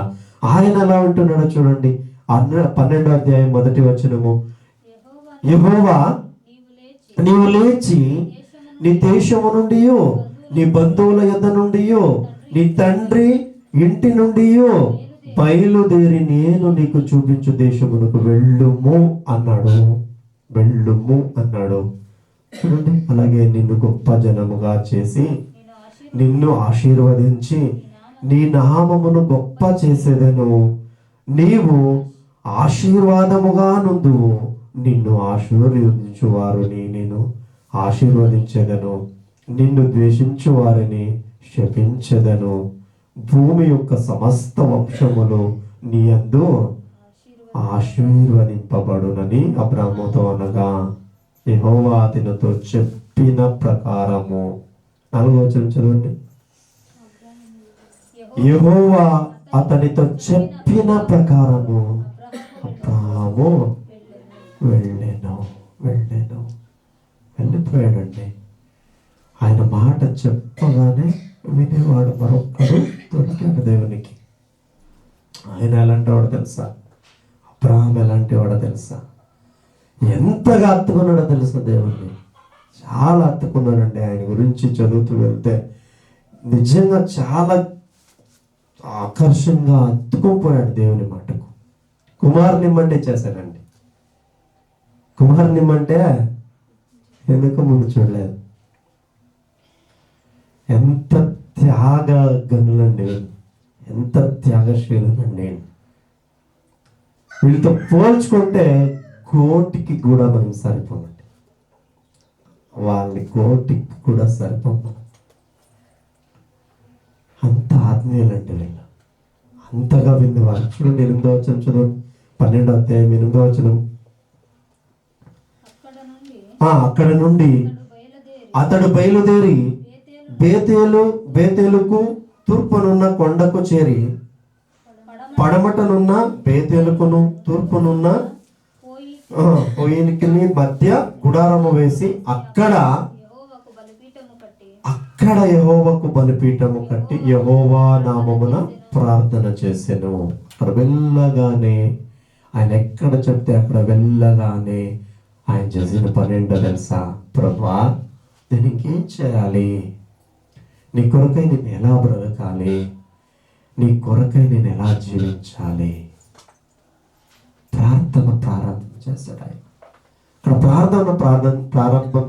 ఆయన ఎలా ఉంటున్నాడో చూడండి. 12వ అధ్యాయం మొదటి వచనము, యెహోవా నీవు లేచి నీ దేశము నుండి, నీ బంధువుల యొద్ద నుండి, నీ తండ్రి ఇంటి నుండి బయలుదేరి నేను నీకు చూపించు దేశమునకు వెళ్ళుము అన్నాడు. వెళ్ళుము అన్నాడు. చూడండి, అలాగే నిన్ను గొప్ప జనముగా చేసి నిన్ను ఆశీర్వదించి నీ నామమును గొప్ప చేసేదను, నీవు ఆశీర్వాదముగా నుందువు, నిన్ను ఆశీర్వదించు వారిని నేను ఆశీర్వదించెదను, నిన్ను ద్వేషించు వారిని శపించెదను, భూమి యొక్క సమస్త వంశములు నీ యందు ఆశీర్వదింపబడునని అబ్రాహాముతో అనగా యెహోవా అతనితో చెప్పిన ప్రకారము. 4వ వచనం చదవండి. యెహోవా అతనితో చెప్పిన ప్రకారము అబ్రాహాము వెళ్ళిపోయాడండి. ఆయన మాట చెప్పగానే వినేవాడు మరొక్కడు దొరికాడు దేవునికి. ఆయన ఎలాంటి వాడు తెలుసా? అబ్రహాం ఎలాంటి వాడో తెలుసా? ఎంతగా హత్తుకున్నాడో తెలుసా దేవుణ్ణి? చాలా హత్తుకున్నాడండి. ఆయన గురించి చదువుతూ వెళ్తే నిజంగా చాలా ఆకర్షంగా హత్తుకుపోయాడు దేవుని మాటకు. కుమారునిమ్మంటే చేశాడండి. కుమారునిమ్మంటే ఎందుకు ముందు చూడలేదు. ఎంత త్యాగ గనులండి, ఎంత త్యాగశీలులండి. వీళ్ళతో పోల్చుకుంటే కోటికి కూడా మనం సరిపోమండి. వాళ్ళని కోటికి కూడా సరిపోము. అంత ఆత్మీయులండి వీళ్ళు, అంతగా విన్నవారు. చూడండి 8వ వచనం చదవండి. 12వ అధ్యాయం 8వ వచనం. అక్కడ నుండి అతడు బయలుదేరి బేతేలుకు తూర్పునున్న కొండకు చేరి, పడమటనున్న బేతేలుకును తూర్పునున్న పోయినికి మధ్య గుడారము వేసి అక్కడ యెహోవాకు బలిపీఠము కట్టి యెహోవా నామమున ప్రార్థన చేసెను. అక్కడ వెళ్ళగానే ఆయన ఎక్కడ చెప్తే అక్కడ వెళ్ళగానే ఆయన చేసిన పని ఏంటో తెలుసా? ప్రభువా, నేను ఇంకేం చేయాలి? నీ కొరకై నేను ఎలా బ్రతకాలి? నీ కొరకై నేను ఎలా జీవించాలి? ప్రార్థన ప్రారంభం చేశాడు ఆయన. ఇక్కడ ప్రారంభం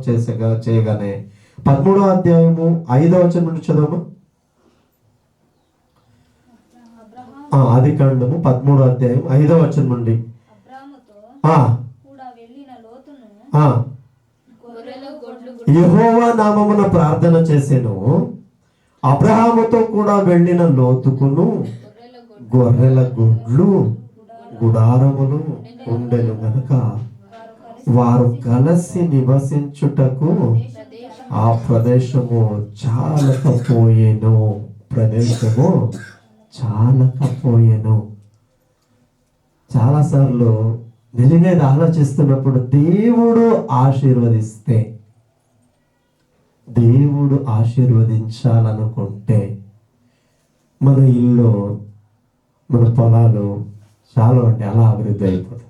చేయగానే 13వ అధ్యాయము 5వ వచనం నుండి చదవము. ఆదికాండము 13వ అధ్యాయం 5వ వచనం నుండి. యెహోవా నామమున ప్రార్థన చేసెను. అబ్రహాముతో కూడా వెళ్ళిన లోతుకును గొర్రెల గుడ్లు గుడారములు ఉండెను గనుక వారు కలిసి నివసించుటకు ఆ ప్రదేశము చాలకపోయెను. చాలాసార్లు నిజంగా ఇది ఆలోచిస్తున్నప్పుడు దేవుడు ఆశీర్వదించాలనుకుంటే మన ఇల్లు, మన పొలాలు చాలా అంటే అలా అభివృద్ధి అయిపోతుంది.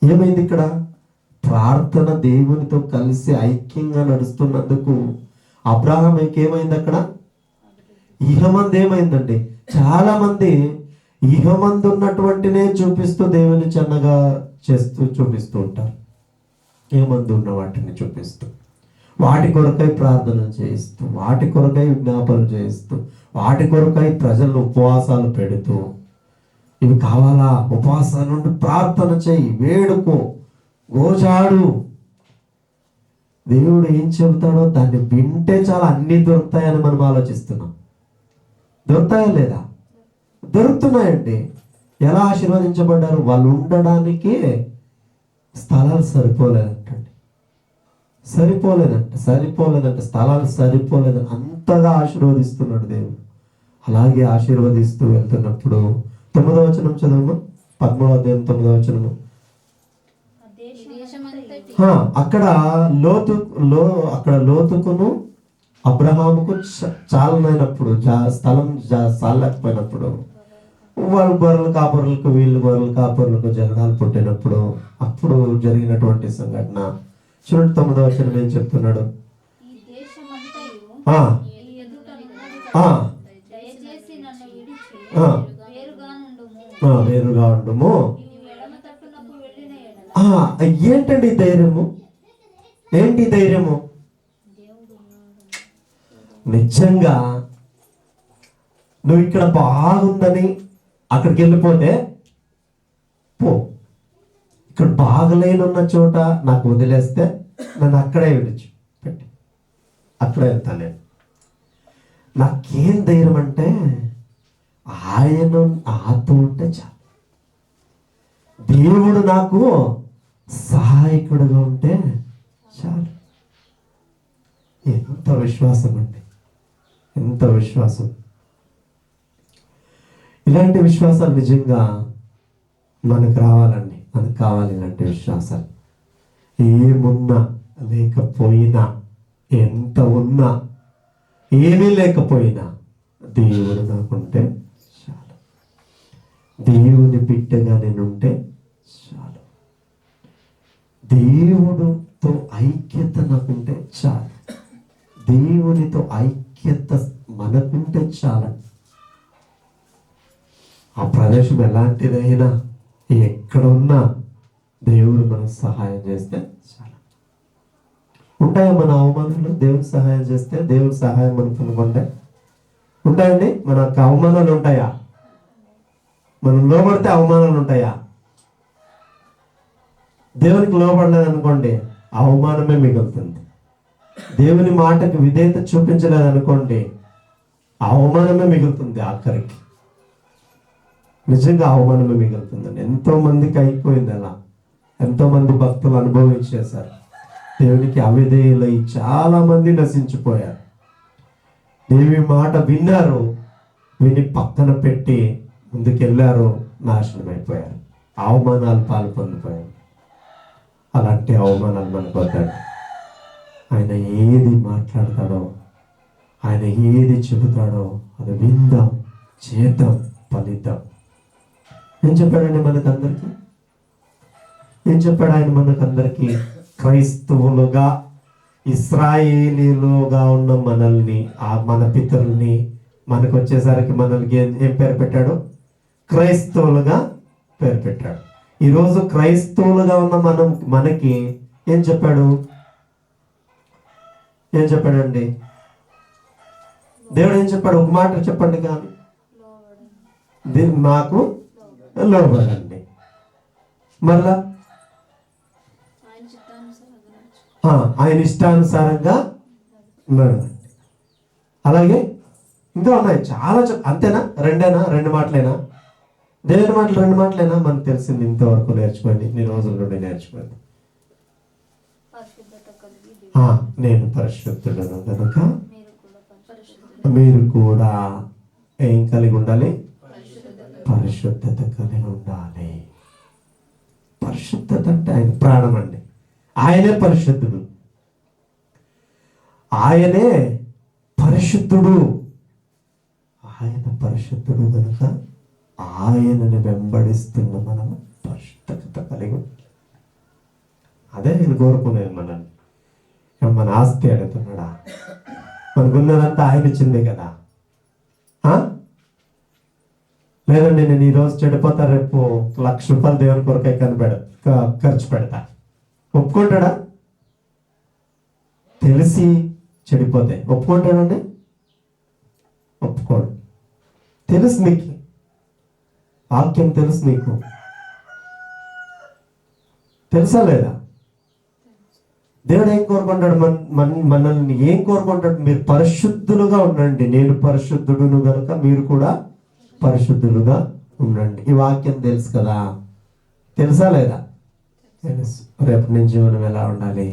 ఏమైంది ఇక్కడ? ప్రార్థన దేవునితో కలిసి ఐక్యంగా నడుస్తున్నందుకు అబ్రహాముకి ఏమైంది? అక్కడ ఇహమంది ఏమైందండి? చాలా మంది ఇహమందు ఉన్నటువంటినే చూపిస్తూ దేవుని చిన్నగా చూపిస్తూ ఉంటారు. ఇహమందు ఉన్న వాటిని చూపిస్తూ, వాటి కొరకై ప్రార్థన చేయిస్తూ, వాటి కొరకై విజ్ఞాపనలు చేయిస్తూ, వాటి కొరకై ప్రజలు ఉపవాసాలు పెడుతూ, ఇవి కావాలా, ఉపవాసాల నుండి ప్రార్థన చేయి, వేడుకో, గోజాడు. దేవుడు ఏం చెబుతాడో దాన్ని వింటే చాలా అన్ని దొరుకుతాయని మనం ఆలోచిస్తున్నాం. దొరుకుతాయా లేదా? దొరుకుతున్నాయండి. ఎలా ఆశీర్వదించబడ్డారు? వాళ్ళు ఉండడానికి స్థలాలు సరిపోలేదంట. స్థలాలు సరిపోలేదని అంతగా ఆశీర్వదిస్తున్నాడు దేవుడు. అలాగే ఆశీర్వదిస్తూ వెళ్తున్నప్పుడు 9వ వచనం చదవము. 13వ అధ్యాయం 9వ వచనము. అక్కడ లోతుకును అబ్రహాముకు చాలనైనప్పుడు స్థలం చాలలేకపోయినప్పుడు వాళ్ళు గొర్రెల కాపరులకు వీళ్ళు గొర్రెల కాపరులకు జగడాలు పుట్టినప్పుడు అప్పుడు జరిగినటువంటి సంఘటన చూడండి. 9వ వచనం ఏం చెప్తున్నాడు? వేరుగా ఉండము. ఏంటండి ధైర్యము? ఏంటి ధైర్యము? నిజంగా నువ్వు ఇక్కడ బాగుందని అక్కడికి వెళ్ళిపోతే పో, ఇక్కడ బాగలేనున్న చోట నాకు వదిలేస్తే నన్ను అక్కడే విడిచి పెట్టి అక్కడే వెళ్తాను నేను. నాకేం ధైర్యం అంటే ఆయన నాతో ఉంటే చాలు, దేవుడు నాకు సహాయకుడుగా ఉంటే చాలు. ఎంత విశ్వాసం అండి, ఎంత విశ్వాసం! ఇలాంటి విశ్వాసాలు నిజంగా మనకు రావాలండి, మనకు కావాలి ఇలాంటి విశ్వాసాలు. ఏమున్నా లేకపోయినా, ఎంత ఉన్నా ఏమీ లేకపోయినా దేవుడు నాకుంటే చాలు, దేవుని బిడ్డగా నేనుంటే చాలు, దేవుడితో ఐక్యత నాకుంటే చాలు, దేవునితో ఐక్యత మనకుంటే చాలు. ఆ ప్రదేశం ఎలాంటిదైనా ఎక్కడ ఉన్నా దేవుడు మనకు సహాయం చేస్తే చాలు. ఉంటాయా మన అవమానాలు? దేవుడు సహాయం చేస్తే, దేవుడు సహాయం మనకు అనుకుంటే ఉంటాయండి. మనకు అవమానాలు ఉంటాయా? మనం లోబడితే అవమానాలు ఉంటాయా? దేవునికి లోబడలేదు అనుకోండి, అవమానమే మిగులుతుంది. దేవుని మాటకు విధేయత చూపించలేదు అనుకోండి, అవమానమే మిగులుతుంది. ఆఖరికి నిజంగా అవమానమే మిగులుతుందండి. ఎంతో మందికి అయిపోయింది అలా. ఎంతో మంది భక్తులు అనుభవించేశారు. దేవునికి అవిధేయులై చాలా మంది నశించిపోయారు. దేవి మాట విన్నారు, విని పక్కన పెట్టి ముందుకెళ్ళారు, నాశనం అయిపోయారు, అవమానాలు పాలు పొందిపోయారు. అలాంటి అవమానాలు మనకు వద్దండి. ఆయన ఏది మాట్లాడతాడో, ఆయన ఏది చెబుతాడో అది విందాం, చేద్దాం, ఫలిద్దాం. ఏం చెప్పాడండి మనకందరికీ? ఏం చెప్పాడు ఆయన మనకందరికీ? క్రైస్తవులుగా, ఇశ్రాయేలీలుగా ఉన్న మనల్ని, మన పితరుల్ని, మనకు వచ్చేసరికి మనల్ని ఏం పేరు పెట్టాడు? క్రైస్తవులుగా పేరు పెట్టాడు. ఈరోజు క్రైస్తవులుగా ఉన్న మనకి ఏం చెప్పాడు? ఏం చెప్పాడండి దేవుడు? ఏం చెప్పాడు? ఒక మాట చెప్పండి. కానీ నాకు లోబడండి. మరలా ఆయన ఇష్టానుసారంగా నడవండి. అలాగే ఇంకా ఉన్నాయి చాలా. అంతేనా? రెండు మాటలేనా? దేవుని మాటలు 2 మాటలేనా? మనకు తెలిసింది ఇంతవరకు నేర్చుకోండి, ఇన్ని రోజుల నుండి నేర్చుకోండి. నేను పరిశుద్ధుడను కనుక మీరు కూడా ఏం కలిగి ఉండాలి? పరిశుద్ధత కలిగి ఉండాలి. పరిశుద్ధత అంటే ఆయన ప్రాణం అండి. ఆయనే పరిశుద్ధుడు, ఆయనే పరిశుద్ధుడు. ఆయన పరిశుద్ధుడు కనుక ఆయనను వెంబడిస్తున్న మనం పరిశుద్ధత కలిగి ఉండాలి. అదే ఆయన కోరుకునేది మనల్ని. మన ఆస్తి అడుగుతున్నాడా? మనకున్నదంతా ఆయన ఇచ్చిందే కదా. లేదండి నేను ఈరోజు చెడిపోతా, రేపు ₹1,00,000 దేవుని కొరకై ఖర్చు పెడతా, ఒప్పుకుంటాడా? తెలిసి చెడిపోతే ఒప్పుకుంటాడండి? ఒప్పుకోడు. తెలుసు, నీకు వాక్యం తెలుసు, నీకు తెలుసా లేదా? దేవుడు ఏం కోరుకుంటాడు? మనల్ని ఏం కోరుకుంటాడు? మీరు పరిశుద్ధులుగా ఉండండి, నేను పరిశుద్ధుడును కనుక మీరు కూడా పరిశుద్ధులుగా ఉండండి. ఈ వాక్యం తెలుసు కదా? తెలుసా లేదా? తెలుసు. రేపటి నుంచి మనం ఎలా ఉండాలి?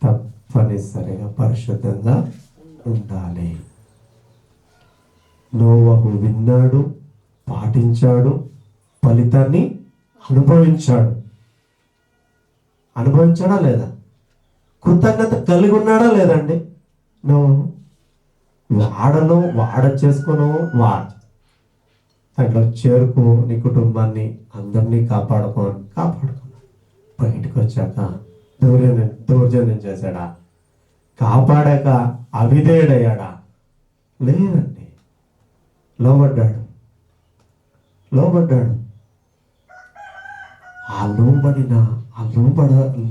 తప్పనిసరిగా పరిశుద్ధంగా ఉండాలి. నోవహు విన్నాడు, పాటించాడు, ఫలితాన్ని అనుభవించాడు. అనుభవించాడా లేదా? కృతజ్ఞత కలిగి ఉన్నాడా లేదండి? నువ్వు వాడ చేసుకోను, దాంట్లో చేరుకో, నీ కుటుంబాన్ని అందరినీ కాపాడుకున్నాడు. బయటకు వచ్చాక దౌర్జన్యం చేశాడా? కాపాడాక అవిధేయుడయ్యాడా? లేదండి, లోబడ్డాడు.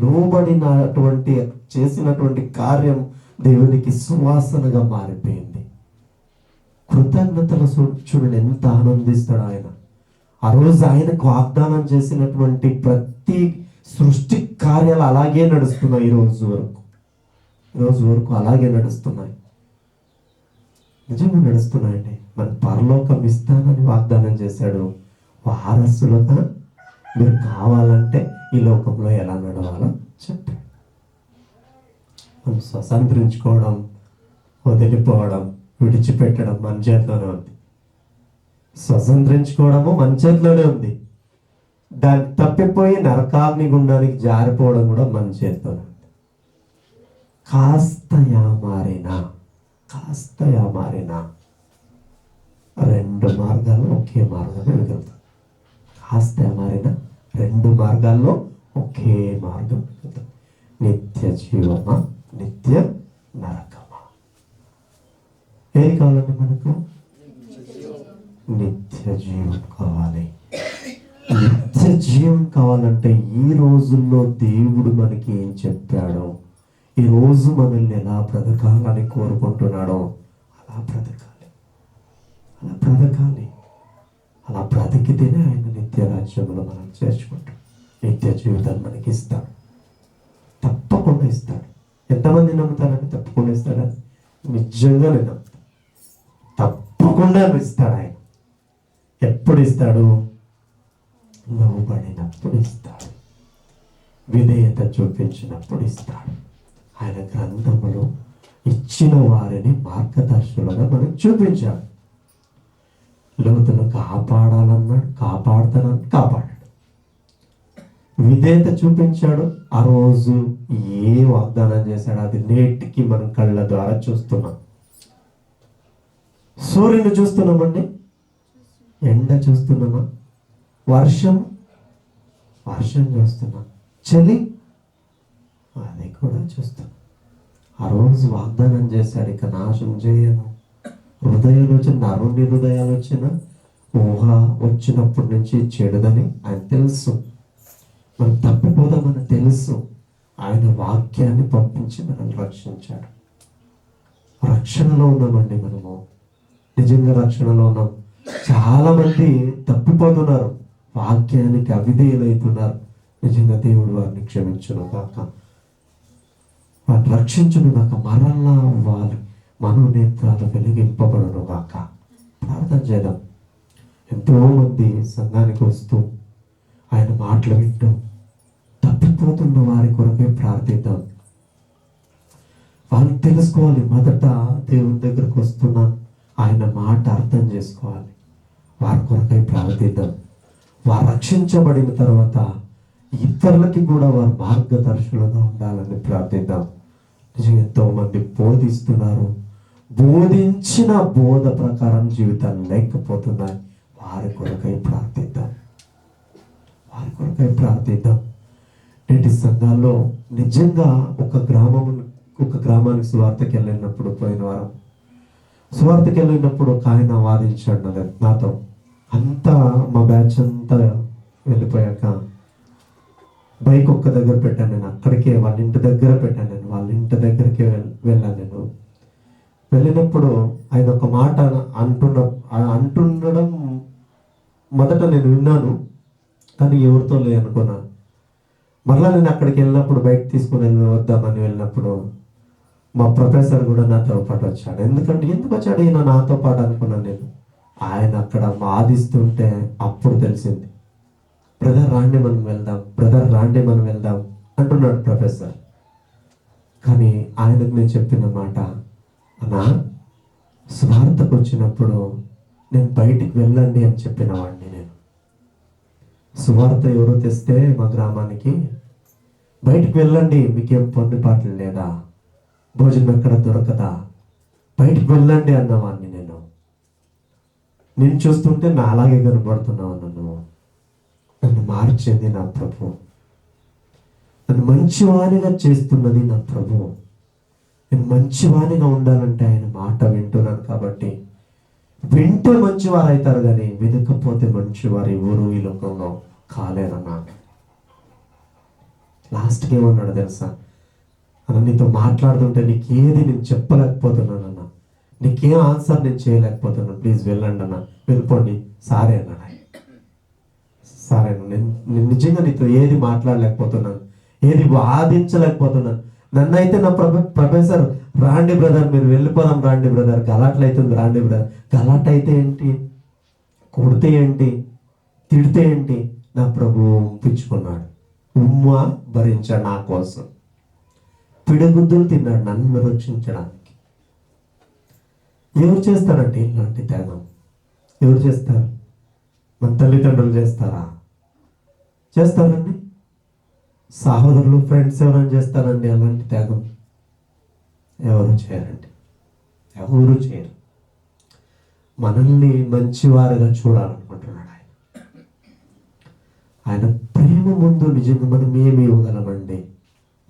లోబడినటువంటి చేసినటువంటి కార్యం దేవునికి సువాసనగా మారిపోయింది. కృతజ్ఞతల చూడండి ఎంత ఆనందిస్తాడు ఆయన. ఆ రోజు ఆయనకు వాగ్దానం చేసినటువంటి ప్రతి సృష్టి కార్యాలు అలాగే నడుస్తున్నాయి. ఈ రోజు వరకు అలాగే నడుస్తున్నాయి. నిజంగా నడుస్తున్నాయండి. మన పరలోకం ఇస్తానని వాగ్దానం చేశాడు. వారసులుగా మీరు కావాలంటే ఈ లోకంలో ఎలా నడవాలో చెప్పాడు. మనం స్వతంత్రించుకోవడం, వదిలిపోవడం, విడిచిపెట్టడం మన చేతిలోనే ఉంది. స్వతంత్రించుకోవడము మన చేతిలోనే ఉంది. దాన్ని తప్పిపోయి నరకాగ్ని గుండానికి జారిపోవడం కూడా మన చేతిలోనే ఉంది. కాస్త మారినా రెండు మార్గాల్లో ఒకే మార్గంలో వెళ్తాం. కాస్త మారినా రెండు మార్గాల్లో ఒకే మార్గం వెళ్తాం. నిత్య జీవమా, నిత్య నరకమా? ఏది కావాలండి మనకు? నిత్య జీవం కావాలి. నిత్య జీవం కావాలంటే ఈ రోజుల్లో దేవుడు మనకి ఏం చెప్పాడో, ఈ రోజు మనల్ని ఎలా బ్రతకాలని కోరుకుంటున్నాడో అలా బ్రతికితేనే ఆయన నిత్య రాజ్యంలో మనం చేర్చుకుంటాం. నిత్య జీవితాన్ని మనకి ఇస్తాడు, తప్పకుండా ఇస్తాడు. ఎంతమంది నమ్ముతారని? తప్పకుండా ఇస్తాడని నిజంగా నేను నమ్ముతాను. తప్పకుండా ఇస్తాడు ఆయన. ఎప్పుడు ఇస్తాడు? లోబడినప్పుడు ఇస్తాడు, విధేయత చూపించినప్పుడు ఇస్తాడు. ఆయన గ్రంథములో ఇచ్చిన వారిని మార్గదర్శులుగా మనకు చూపించాడు. లోతును కాపాడాలన్నాడు, కాపాడాడు. విధేయత చూపించాడు. ఆ రోజు ఏ వాగ్దానం చేశాడు అది నేటికి మనం కళ్ళ ద్వారా చూస్తున్నాం. సూర్యుని చూస్తున్నామండి, ఎండ చూస్తున్నామా? వర్షం చూస్తున్నాం, చలి అది కూడా చూస్తున్నాం. ఆ రోజు వాగ్దానం చేశాడు, ఇక నాశనం చేయను. హృదయాలు వచ్చిన అరుణి హృదయాలు వచ్చిన ఊహ వచ్చినప్పటి నుంచి చెడుదని ఆయన తెలుసు. మనం తప్పిపోదామని తెలుసు. ఆయన వాక్యాన్ని పంపించి మనల్ని రక్షించాడు. రక్షణలో ఉన్నామండి మనము, నిజంగా రక్షణలో ఉన్నాం. చాలా మంది తప్పిపోతున్నారు, వాక్యానికి అవిధేయులైతున్నారు. నిజంగా దేవుడు వారిని క్షమించును కాక, వారిని రక్షించును కాక, మరలా వారి మనోనేత్రాలు వెలిగింపబడును కాక. ప్రార్థన చేద్దాం. ఎంతో మంది సంఘానికి వస్తూ ఆయన మాటలు వింటూ తప్పిపోతున్న వారి కొరకే ప్రార్థిద్దాం. వాళ్ళు తెలుసుకోవాలి, మొదట దేవుని దగ్గరకు వస్తున్నా ఆయన మాట అర్థం చేసుకోవాలి. వారి కొరకై ప్రార్థిద్దాం. వారు రక్షించబడిన తర్వాత ఇతరులకి కూడా వారు మార్గదర్శులుగా ఉండాలని ప్రార్థిద్దాం. నిజంగా ఎంతో మంది బోధిస్తున్నారు, బోధించిన బోధ ప్రకారం జీవితాలు లేకపోతున్నాయి. వారి కొరకై ప్రార్థిద్దాం. నేటి సంఘాల్లో నిజంగా ఒక గ్రామానికి సువార్తకి వెళ్ళినప్పుడు, పోయిన వారం సువార్తకి వెళ్ళినప్పుడు ఒక ఆయన వాదించాడు నాతో. అంతా మా బ్యాచ్ అంతా వెళ్ళిపోయాక బైక్ ఒక్క దగ్గర పెట్టాను నేను. అక్కడికే వాళ్ళ ఇంటి దగ్గర పెట్టాను నేను. వాళ్ళ ఇంటి దగ్గరికి వెళ్ళాను నేను. వెళ్ళినప్పుడు ఆయన ఒక మాట అంటుండడం మొదట నేను విన్నాను, కానీ ఎవరితో అనుకున్నాను. మళ్ళీ నేను అక్కడికి వెళ్ళినప్పుడు బైక్ తీసుకుని వద్దామని వెళ్ళినప్పుడు మా ప్రొఫెసర్ కూడా నాతో పాటు వచ్చాడు. ఎందుకు వచ్చాడు ఈయన నాతో పాటు అనుకున్నాను నేను. ఆయన అక్కడ వాదిస్తుంటే అప్పుడు తెలిసింది. బ్రదర్ రాండి మనం వెళ్దాం అంటున్నాడు ప్రొఫెసర్. కానీ ఆయనకు నేను చెప్పిన మాట, అన్నా స్వార్థకు వచ్చినప్పుడు నేను బయటికి వెళ్ళండి అని చెప్పిన వాడిని. నేను సువార్త ఎవరో తెస్తే మా గ్రామానికి, బయటికి వెళ్ళండి, మీకేం పొందుపాట్లు లేదా, భోజనం ఎక్కడ దొరకదా, బయటికి వెళ్ళండి అన్నవాడిని. నేను చూస్తుంటే నా అలాగే కనబడుతున్నావు. నన్ను మార్చేది నా ప్రభు, నన్ను మంచివానిగా చేస్తున్నది నా ప్రభు. నేను మంచివానిగా ఉండాలంటే ఆయన మాట వింటున్నాను కాబట్టి, వింటే మంచివారు అవుతారు కానీ వినకపోతే మంచివారు ఎవరు ఈ లోకంలో కాలేరన్నా. లాస్ట్కి ఏమన్నాడు తెలుసా? అన్న, నీతో మాట్లాడుతుంటే నీకేది నేను చెప్పలేకపోతున్నాను అన్న, నీకేం ఆన్సర్ నేను చేయలేకపోతున్నాను, ప్లీజ్ వెళ్ళండి అన్న, వెళ్ళిపోండి. సారే అన్నాడు ఆయన. సరే, నేను నిజంగా నీతో ఏది మాట్లాడలేకపోతున్నాను, ఏది వాదించలేకపోతున్నాను. నన్నైతే నా ప్రొఫెసర్ రాండి బ్రదర్, మీరు వెళ్ళిపోదాం రాండి బ్రదర్, గలాట్లు అవుతుంది రాండి బ్రదర్. గలాట్ అయితే ఏంటి, కొడితే ఏంటి, తిడితే ఏంటి, నా ప్రభు ఒప్పించుకున్నాడు. ఉమ్మ భరించాడు నా కోసం, పిడగుద్దులు తిన్నాడు నన్ను రక్షించడానికి. ఎవరు చేస్తారంటే ఇలాంటి త్యాగం? ఎవరు చేస్తారు? మన తల్లిదండ్రులు చేస్తారా? చేస్తారండి? సహోదరులు, ఫ్రెండ్స్ ఎవరైనా చేస్తారండి అలాంటి త్యాగం? ఎవరు చేయరండి, ఎవరు చేయరు. మనల్ని మంచివారుగా చూడాలనుకుంటున్నాడు ఆయన. ఆయన ప్రేమ ముందు నిజంగా మనం ఏమి ఇవ్వగలమండి?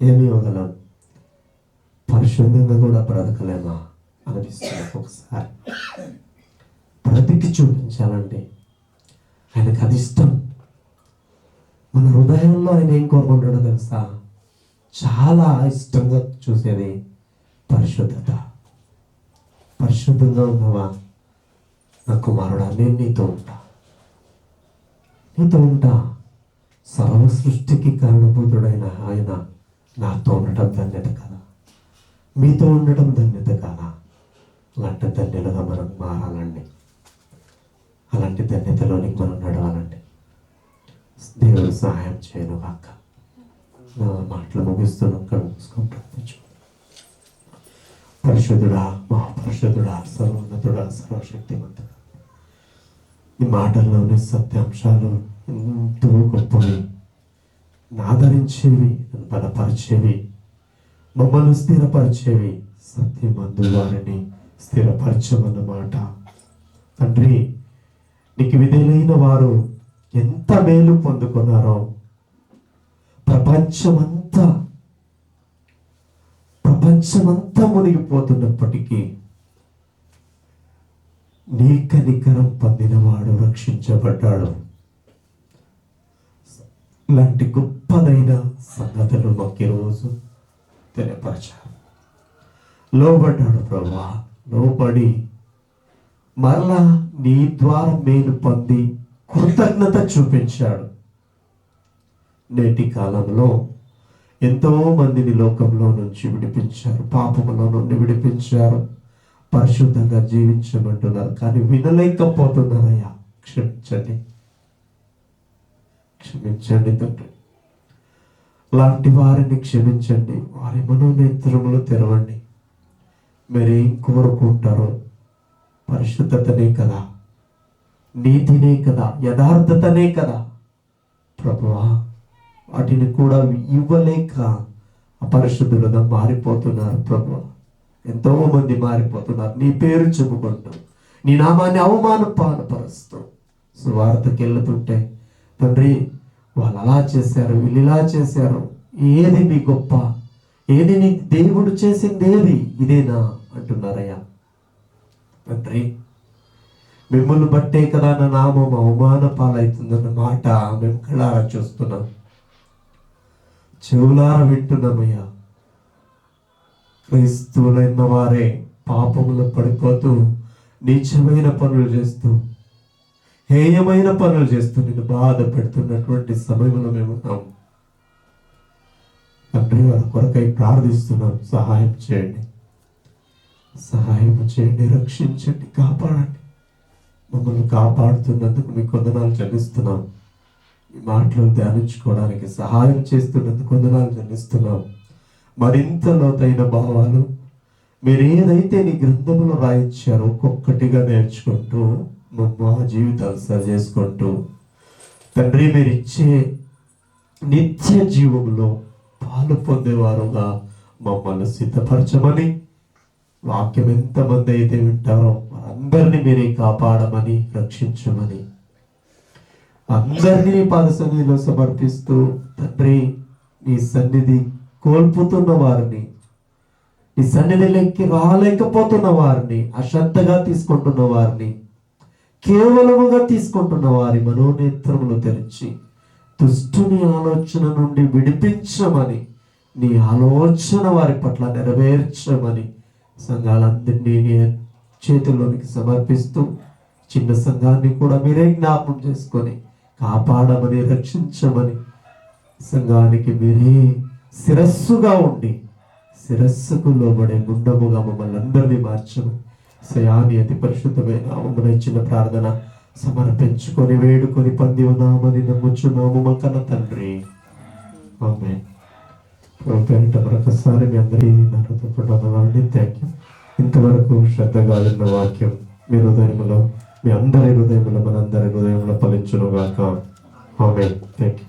ఏమి ఇవ్వగలం? పరిశుద్ధంగా కూడా బ్రతకలేమా అనిపిస్తుంది ఒకసారి. బ్రతికి చూపించాలండి. ఆయనకు అది ఇష్టం. మన హృదయంలో ఆయన ఏం కోరుకుంటాడో తెలుసా? చాలా ఇష్టంగా చూసేది పరిశుద్ధత. పరిశుద్ధంగా ఉన్నావా నా కుమారుడా, నేను నీతో ఉంటా. సర్వ సృష్టికి కారణభూతుడైన ఆయన నాతో ఉండటం ధన్యత కదా, మీతో ఉండటం ధన్యత కాదా? అలాంటి ధన్యతగా మనం మారాలండి. అలాంటి ధన్యతలోనికి మనం నడవాలండి. దేవుడు సహాయం చేయను కాక. నా మాటలు ముగిస్తున్నాం. ప్రార్థించు. పరిశుద్ధుడా, మహాపరిశుద్ధుడా, సర్వోన్నతుడా, సర్వశక్తిమంతుడా, ఈ మాటల్లోని సత్యాంశాలు ఎంతో గొప్పవి, ఆదరించేవి, బలపరిచేవి, మమ్మల్ని స్థిరపరిచేవి. సత్యమందు వారిని స్థిరపరచమన్నమాట. తండ్రి, నీకు విధులైన వారు ఎంత మేలు పొందుకున్నారో, ప్రపంచమంతా మునిగిపోతున్నప్పటికీ నీ కనికరం పొందినవాడు రక్షించబడ్డాడు. ఇలాంటి గొప్పదైన సంగతులు మాకు ఈరోజు తెలియపరచారు. లోబడ్డాడు ప్రభువా, లోబడి మరలా నీ ద్వారా మేలు పొంది కృతజ్ఞత చూపించాడు. నేటి కాలంలో ఎంతో మందిని లోకంలో నుంచి విడిపించారు, పాపములో నుండి విడిపించారు, పరిశుద్ధంగా జీవించమంటున్నారు, కానీ వినలేకపోతున్నారయ్యా. క్షమించండి తండ్రి. లాంటి వారిని క్షమించండి, వారి మనోనేత్రములు తెరవండి. మీరేం కోరుకుంటారో పరిశుద్ధతనే కదా, నీతినే కదా, యథార్థతనే కదా ప్రభువా. వాటిని కూడా ఇవ్వలేక అపరిశుద్ధులుగా మారిపోతున్నారు ప్రభువా. ఎంతో మంది మారిపోతున్నారు. నీ పేరు చెప్పుకుంటూ, నీ నామాన్ని అవమానపరుస్తూ సువార్తకి వెళ్తుంటే, తండ్రి వాళ్ళు అలా చేశారు, వీళ్ళు ఇలా చేశారు, ఏది నీ గొప్ప, ఏది నీ దేవుడు చేసింది, ఏది ఇదేనా అంటున్నారయ్యా. తండ్రి, మిమ్మల్ని బట్టే కదా నా నామం అవమాన పాలవుతుందన్న మాట మేము కళ్ళారా చూస్తున్నాం, చెవులారా వింటున్నామయ్యా. క్రైస్తవులైన వారే పాపములో పడిపోతూ, నీచమైన పనులు చేస్తూ, హేయమైన పనులు చేస్తూ నిన్ను బాధ పెడుతున్నటువంటి సమయంలో మేము ఉన్నాం. తండ్రి, వారి కొరకై ప్రార్థిస్తున్నాం. సహాయం చేయండి, రక్షించండి, కాపాడండి. మమ్మల్ని కాపాడుతున్నందుకు మీకు వందనాలు చెల్లిస్తున్నాం. ఈ మాటలు ధ్యానించుకోవడానికి సహాయం చేస్తున్నందుకు వందనాలు చెల్లిస్తున్నాం. మరింత లోతైన భావాలు మీరు ఏదైతే నీ గ్రంథంలో రాయించారో ఒక్కొక్కటిగా నేర్చుకుంటూ మా జీవితాలు సరి చేసుకుంటూ తండ్రి మీరు ఇచ్చే నిత్య జీవంలో పాలు పొందేవారుగా మమ్మల్ని సిద్ధపరచమని, వాక్యం ఎంతమంది అయితే వింటారో అందరినీ మీరే కాపాడమని, రక్షించమని, అందరినీ పాద సన్నిధిలో సమర్పిస్తూ తండ్రి నీ సన్నిధి కోల్పోతున్న వారిని, నీ సన్నిధిలోకి రాలేకపోతున్న వారిని, అశ్రద్ధగా తీసుకుంటున్న వారిని, కేవలముగా తీసుకుంటున్న వారి మనోనేత్రములు తెరిచి దుష్టుని ఆలోచన నుండి విడిపించమని, నీ ఆలోచన వారి పట్ల నెరవేర్చమని సంఘాలందరినీ నీ చేతుల్లోనికి సమర్పిస్తూ చిన్న సంఘాన్ని కూడా మీరే జ్ఞాపకం చేసుకొని కాపాడమని, రక్షించమని, సంఘానికి మీరే శిరస్సుగా ఉండి శిరస్సుకు లోబడే గుండముగా మమ్మల్ని అందరినీ మార్చమని సయాని అతి పరిశుద్ధమైన నామమున ఇచ్చిన ప్రార్థన సమర్పించుకొని వేడుకొని పొంది ఉన్నామని నమ్ముచున్నాము మా కన్న తండ్రి. ఆమేన్. పేరిట మరొకసారి మీ అందరి నరుతపడవాలని థ్యాంక్ యూ. ఇంతవరకు శ్రద్ధగా విన్న వాక్యం మీ హృదయంలో, మీ అందరి హృదయంలో, మనందరి హృదయంలో ఫలించును గాక. ఆమేన్. Thank you.